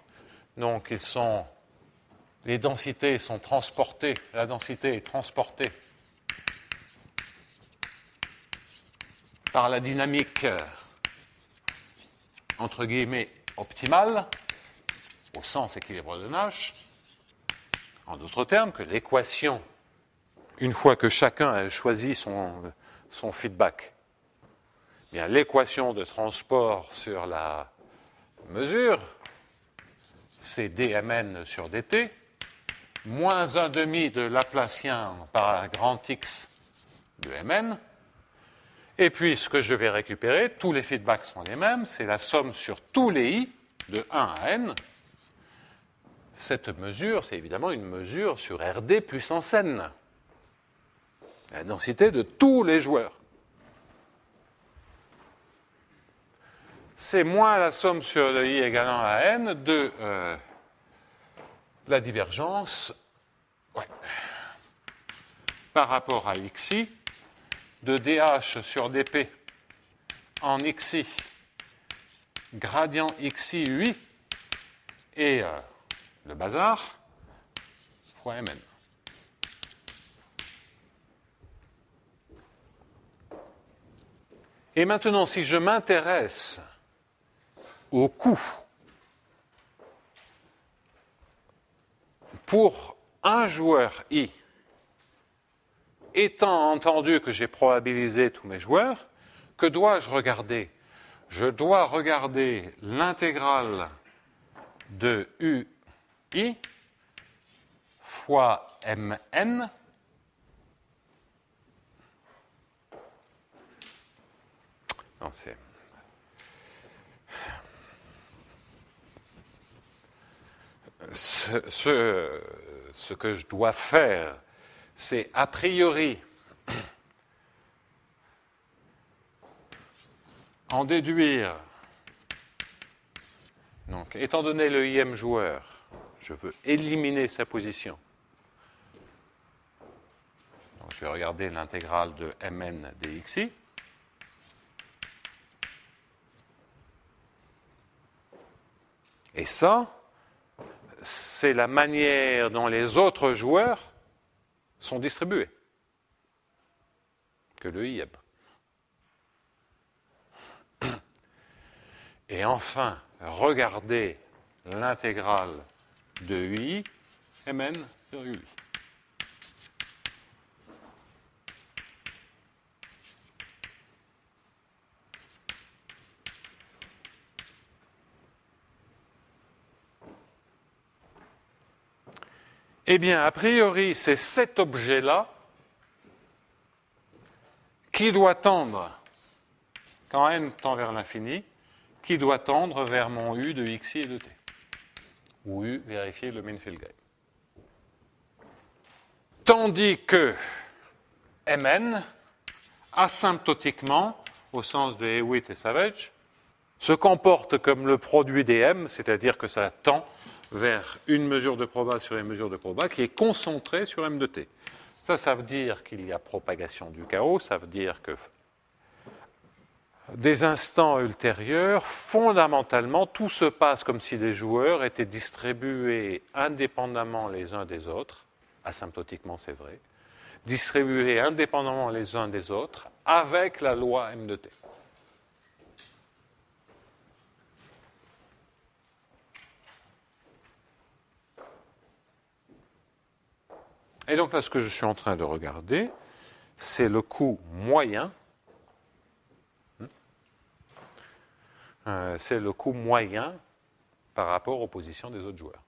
Donc, les densités sont transportées, la densité est transportée par la dynamique, entre guillemets, optimale, au sens équilibre de Nash. En d'autres termes, que l'équation, une fois que chacun a choisi son feedback, bien l'équation de transport sur la mesure, c'est dmn sur dt, moins 1,5 de Laplacien par grand X de Mn. Et puis, ce que je vais récupérer, tous les feedbacks sont les mêmes, c'est la somme sur tous les I, de 1 à N. Cette mesure, c'est évidemment une mesure sur RD puissance N. La densité de tous les joueurs. C'est moins la somme sur le I égale 1 à N de la divergence par rapport à XI de DH sur DP en XI gradient XI 8 et le bazar fois Mn. Et maintenant, si je m'intéresse au coût pour un joueur I, étant entendu que j'ai probabilisé tous mes joueurs, que dois-je regarder? Je dois regarder l'intégrale de UI fois Mn non, c'est ce que je dois faire, c'est a priori en déduire. Donc, étant donné le IM joueur, je veux éliminer sa position. Donc, je vais regarder l'intégrale de Mn dxi. Et ça, c'est la manière dont les autres joueurs sont distribués que le IM. Et enfin, regardez l'intégrale de UI, Mn sur UI. Eh bien, a priori, c'est cet objet-là qui doit tendre, quand n tend vers l'infini, qui doit tendre vers mon U de xi et de t. Ou U, vérifier le mean field guide. Tandis que Mn, asymptotiquement, au sens de Hewitt et Savage, se comporte comme le produit des M, c'est-à-dire que ça tend vers une mesure de proba sur une mesure de proba qui est concentrée sur M de t. Ça veut dire qu'il y a propagation du chaos, ça veut dire que des instants ultérieurs, fondamentalement, tout se passe comme si les joueurs étaient distribués indépendamment les uns des autres, asymptotiquement c'est vrai, distribués indépendamment les uns des autres, avec la loi M de t. Et donc là, ce que je suis en train de regarder, c'est le coût moyen. C'est le coût moyen par rapport aux positions des autres joueurs.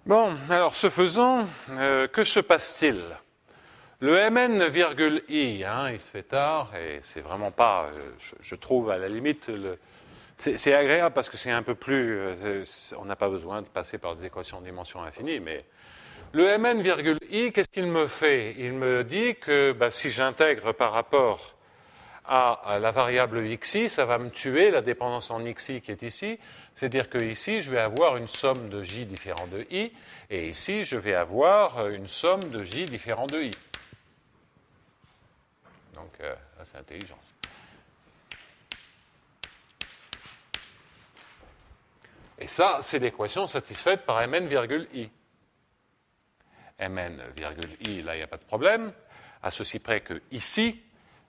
Bon, alors ce faisant, que se passe-t-il? Le Mn virgule I, il se fait tard, et c'est vraiment pas, je trouve à la limite, c'est agréable parce que c'est un peu plus, on n'a pas besoin de passer par des équations de dimension infinie, mais le Mn virgule I, qu'est-ce qu'il me fait? Il me dit que si j'intègre par rapport à la variable xi, ça va me tuer la dépendance en xi qui est ici, c'est-à-dire que ici, je vais avoir une somme de j différent de i, et ici, je vais avoir une somme de j différent de i. Donc, ça, c'est intelligence. Et ça, c'est l'équation satisfaite par Mn virgule I. Mn virgule I, là, il n'y a pas de problème, à ceci près que ici,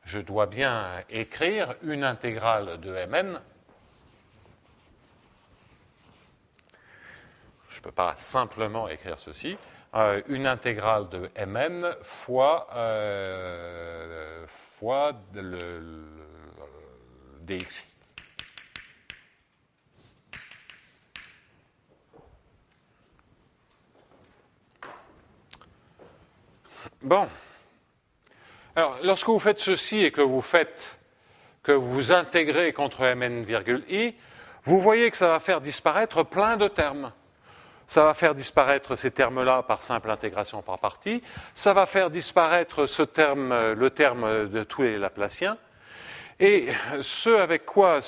je dois bien écrire une intégrale de Mn. Je ne peux pas simplement écrire ceci. Une intégrale de Mn fois le dxi. Bon. Alors, lorsque vous faites ceci et que vous intégrez contre Mn virgule I, vous voyez que ça va faire disparaître plein de termes. Ça va faire disparaître ces termes-là par simple intégration par partie. Ça va faire disparaître le terme de tous les Laplaciens. Et ce avec quoi,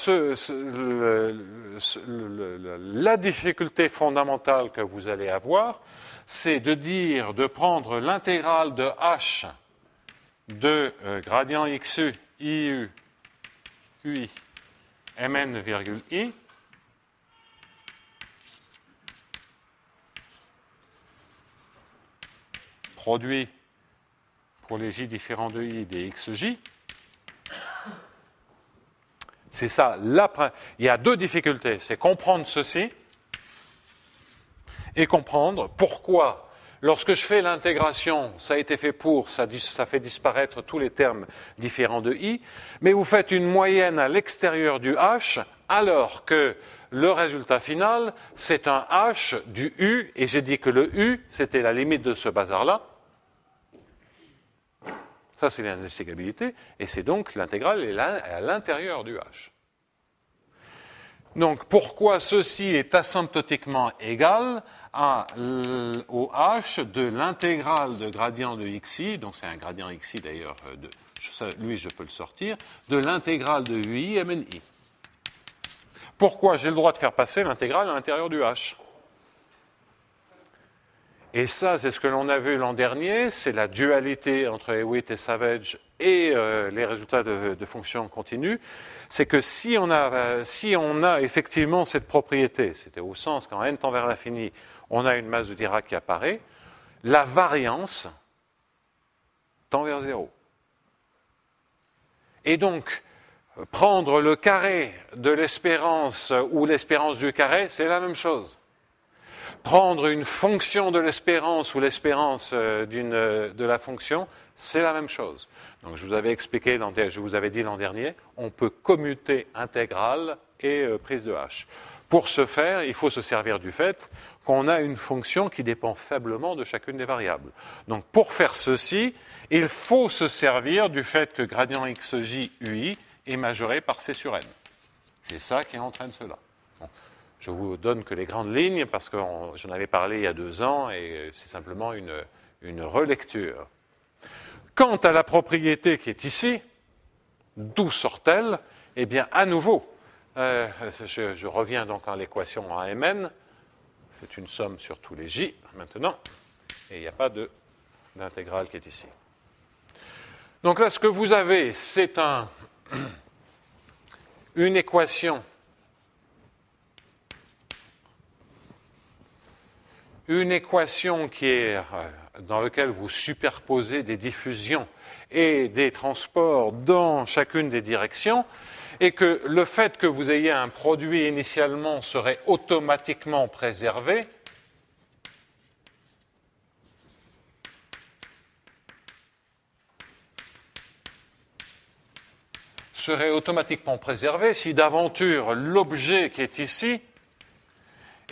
la difficulté fondamentale que vous allez avoir, c'est de prendre l'intégrale de h de gradient xu, iu, ui, mn virgule i, produit pour les j différents de i des xj. C'est ça, il y a deux difficultés, c'est comprendre ceci et comprendre pourquoi, lorsque je fais l'intégration, ça a été fait ça fait disparaître tous les termes différents de i, mais vous faites une moyenne à l'extérieur du h, alors que le résultat final, c'est un h du u, et j'ai dit que le u, c'était la limite de ce bazar-là. Ça, c'est l'investigabilité, et c'est donc l'intégrale est à l'intérieur du h. Donc, pourquoi ceci est asymptotiquement égal au h de l'intégrale de gradient de xi, donc c'est un gradient xi d'ailleurs, lui je peux le sortir, de l'intégrale de ui mni. Pourquoi j'ai le droit de faire passer l'intégrale à l'intérieur du h? Et ça, c'est ce que l'on a vu l'an dernier, c'est la dualité entre Hewitt et Savage et les résultats de fonctions continues. C'est que si on a effectivement cette propriété, c'était au sens qu'en n tend vers l'infini, on a une masse de Dirac qui apparaît, la variance tend vers 0. Et donc, prendre le carré de l'espérance ou l'espérance du carré, c'est la même chose. Prendre une fonction de l'espérance ou l'espérance de la fonction, c'est la même chose. Donc je vous avais expliqué, je vous avais dit l'an dernier, on peut commuter intégrale et prise de h. Pour ce faire, il faut se servir du fait qu'on a une fonction qui dépend faiblement de chacune des variables. Donc pour faire ceci, il faut se servir du fait que gradient xj ui est majoré par c sur n. C'est ça qui entraîne cela. Bon. Je vous donne que les grandes lignes parce que j'en avais parlé il y a 2 ans et c'est simplement une relecture. Quant à la propriété qui est ici, d'où sort-elle? Eh bien, à nouveau, je reviens donc à l'équation en Mn, c'est une somme sur tous les j maintenant, et il n'y a pas d'intégrale qui est ici. Donc là, ce que vous avez, c'est une équation qui est dans laquelle vous superposez des diffusions et des transports dans chacune des directions, et que le fait que vous ayez un produit initialement serait automatiquement préservé. Serait automatiquement préservé si d'aventure l'objet qui est ici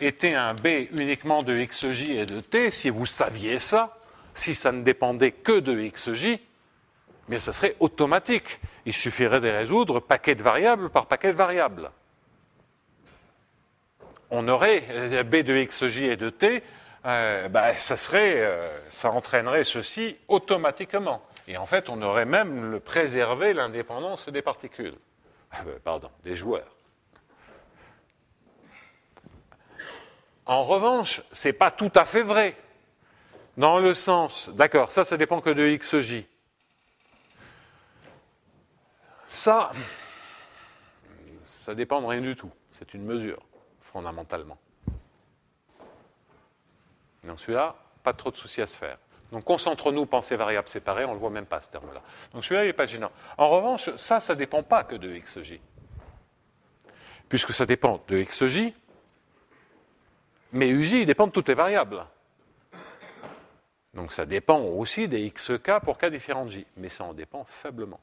était un B uniquement de xj et de t, si vous saviez ça, si ça ne dépendait que de xj, mais ça serait automatique. Il suffirait de résoudre paquet de variables par paquet de variables. On aurait B de xj et de t, ça entraînerait ceci automatiquement. Et en fait, on aurait même préservé l'indépendance des particules. Des joueurs. En revanche, ce n'est pas tout à fait vrai. Dans le sens, d'accord, ça dépend que de xj. Ça dépend de rien du tout. C'est une mesure, fondamentalement. Donc celui-là, pas trop de soucis à se faire. Donc concentrons-nous, pensée variable séparée, on ne le voit même pas ce terme-là. Donc celui-là, il n'est pas gênant. En revanche, ça ne dépend pas que de xj. Puisque ça dépend de xj, mais uj dépend de toutes les variables. Donc ça dépend aussi des xk pour k différents de j, mais ça en dépend faiblement.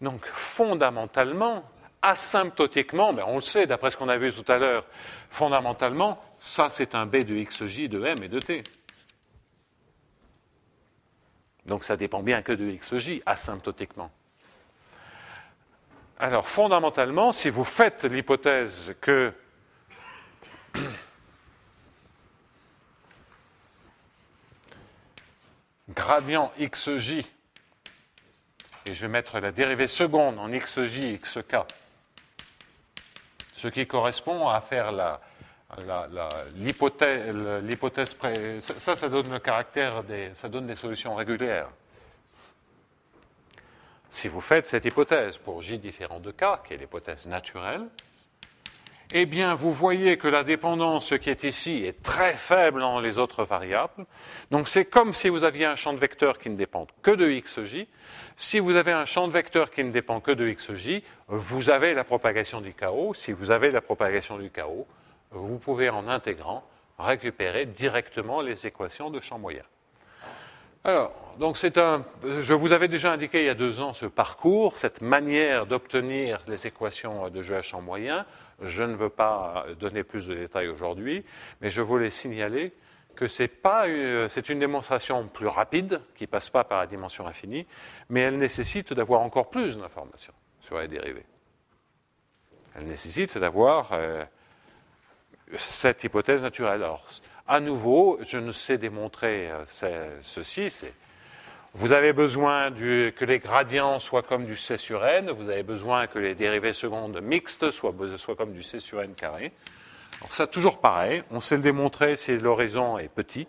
Donc fondamentalement, asymptotiquement, on le sait d'après ce qu'on a vu tout à l'heure, fondamentalement, ça c'est un B de xj, de m et de t. Donc ça dépend bien que de xj, asymptotiquement. Alors fondamentalement, si vous faites l'hypothèse que gradient xj, et je vais mettre la dérivée seconde en xj, xk, ce qui correspond à faire l'hypothèse ça donne le caractère ça donne des solutions régulières. Si vous faites cette hypothèse pour j différent de k, qui est l'hypothèse naturelle, eh bien, vous voyez que la dépendance qui est ici est très faible dans les autres variables. Donc, c'est comme si vous aviez un champ de vecteurs qui ne dépend que de xj. Si vous avez un champ de vecteurs qui ne dépend que de xj, vous avez la propagation du chaos. Si vous avez la propagation du chaos, vous pouvez, en intégrant, récupérer directement les équations de champ moyen. Alors, donc je vous avais déjà indiqué il y a 2 ans ce parcours, cette manière d'obtenir les équations de jeu à champ moyen. Je ne veux pas donner plus de détails aujourd'hui, mais je voulais signaler que c'est une démonstration plus rapide, qui ne passe pas par la dimension infinie, mais elle nécessite d'avoir encore plus d'informations sur les dérivées. Elle nécessite d'avoir cette hypothèse naturelle. Alors, à nouveau, je ne sais démontrer ceci, vous avez besoin que les gradients soient comme du C sur N, vous avez besoin que les dérivées secondes mixtes soient comme du C sur N carré. Alors ça, toujours pareil, on sait le démontrer si l'horizon est petit,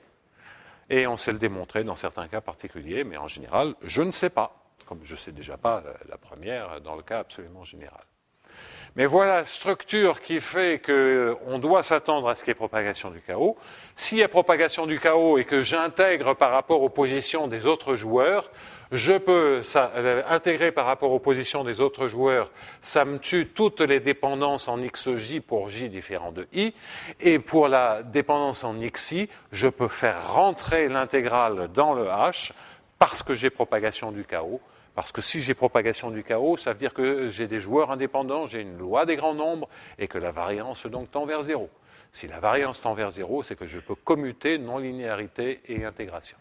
et on sait le démontrer dans certains cas particuliers, mais en général, je ne sais pas, comme je ne sais déjà pas la première dans le cas absolument général. Mais voilà la structure qui fait qu'on doit s'attendre à ce qu'il y ait propagation du chaos. S'il y a propagation du chaos et que j'intègre par rapport aux positions des autres joueurs, je peux intégrer par rapport aux positions des autres joueurs, ça me tue toutes les dépendances en xj pour j différent de i, et pour la dépendance en xi, je peux faire rentrer l'intégrale dans le h parce que j'ai propagation du chaos. Parce que si j'ai propagation du chaos, ça veut dire que j'ai des joueurs indépendants, j'ai une loi des grands nombres, et que la variance donc tend vers 0. Si la variance tend vers 0, c'est que je peux commuter non-linéarité et intégration.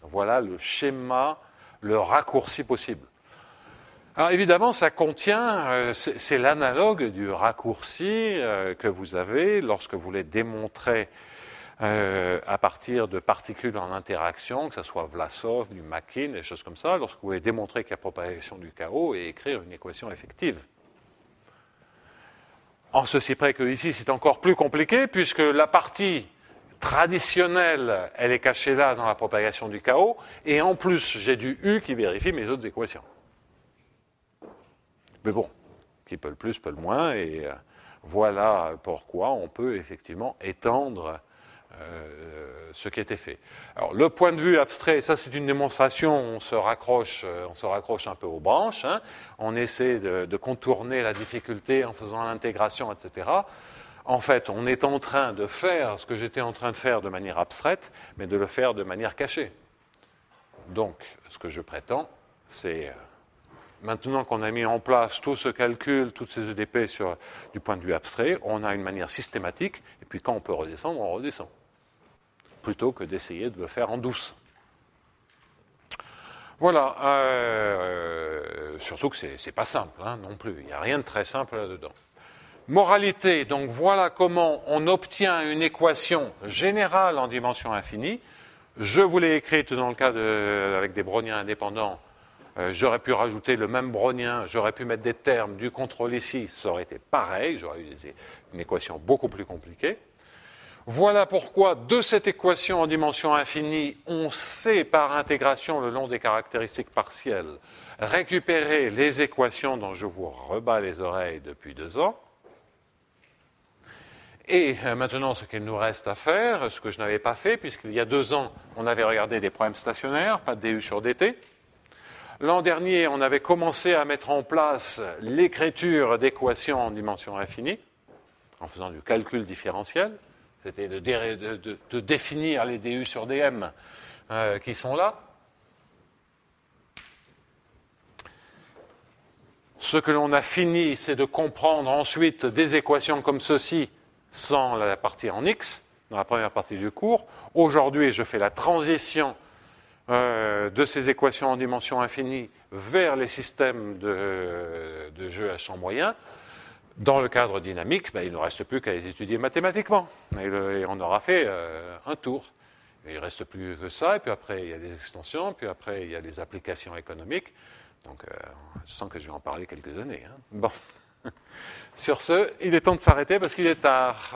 Voilà le schéma, le raccourci possible. Alors évidemment, ça contient, c'est l'analogue du raccourci que vous avez lorsque vous voulez démontrer à partir de particules en interaction, que ce soit Vlasov, du Makin, des choses comme ça, lorsque vous voulez démontrer qu'il y a propagation du chaos et écrire une équation effective. En ceci près que ici, c'est encore plus compliqué, puisque la partie traditionnelle, elle est cachée là dans la propagation du chaos, et en plus, j'ai du U qui vérifie mes autres équations. Mais bon, qui peut le plus, peut le moins, et voilà pourquoi on peut effectivement étendre ce qui était fait. Alors, le point de vue abstrait, ça c'est une démonstration, on se raccroche un peu aux branches, hein. On essaie de contourner la difficulté en faisant l'intégration, etc. En fait, on est en train de faire ce que j'étais en train de faire de manière abstraite, mais de le faire de manière cachée. Donc, ce que je prétends, c'est maintenant qu'on a mis en place tout ce calcul, toutes ces EDP du point de vue abstrait, on a une manière systématique, et puis quand on peut redescendre, on redescend. Plutôt que d'essayer de le faire en douce. Voilà, surtout que c'est pas simple hein, non plus, il n'y a rien de très simple là-dedans. Moralité, donc voilà comment on obtient une équation générale en dimension infinie. Je vous l'ai écrite dans le cas avec des browniens indépendants. J'aurais pu rajouter le même brownien, j'aurais pu mettre des termes du contrôle ici, ça aurait été pareil, j'aurais eu une équation beaucoup plus compliquée. Voilà pourquoi, de cette équation en dimension infinie, on sait par intégration le long des caractéristiques partielles récupérer les équations dont je vous rebats les oreilles depuis 2 ans. Et maintenant, ce qu'il nous reste à faire, ce que je n'avais pas fait, puisqu'il y a 2 ans, on avait regardé des problèmes stationnaires, pas de DU sur DT. L'an dernier, on avait commencé à mettre en place l'écriture d'équations en dimension infinie, en faisant du calcul différentiel. C'était de définir les DU sur DM qui sont là. Ce que l'on a fini, c'est de comprendre ensuite des équations comme ceci, sans la partie en X, dans la première partie du cours. Aujourd'hui, je fais la transition de ces équations en dimension infinie vers les systèmes de jeu à champ moyen. Dans le cadre dynamique, il ne nous reste plus qu'à les étudier mathématiquement. Et on aura fait un tour. Et il ne reste plus que ça, et puis après il y a des extensions, puis après il y a des applications économiques. Donc je sens que je vais en parler quelques années. Hein. Bon. Sur ce, il est temps de s'arrêter parce qu'il est tard.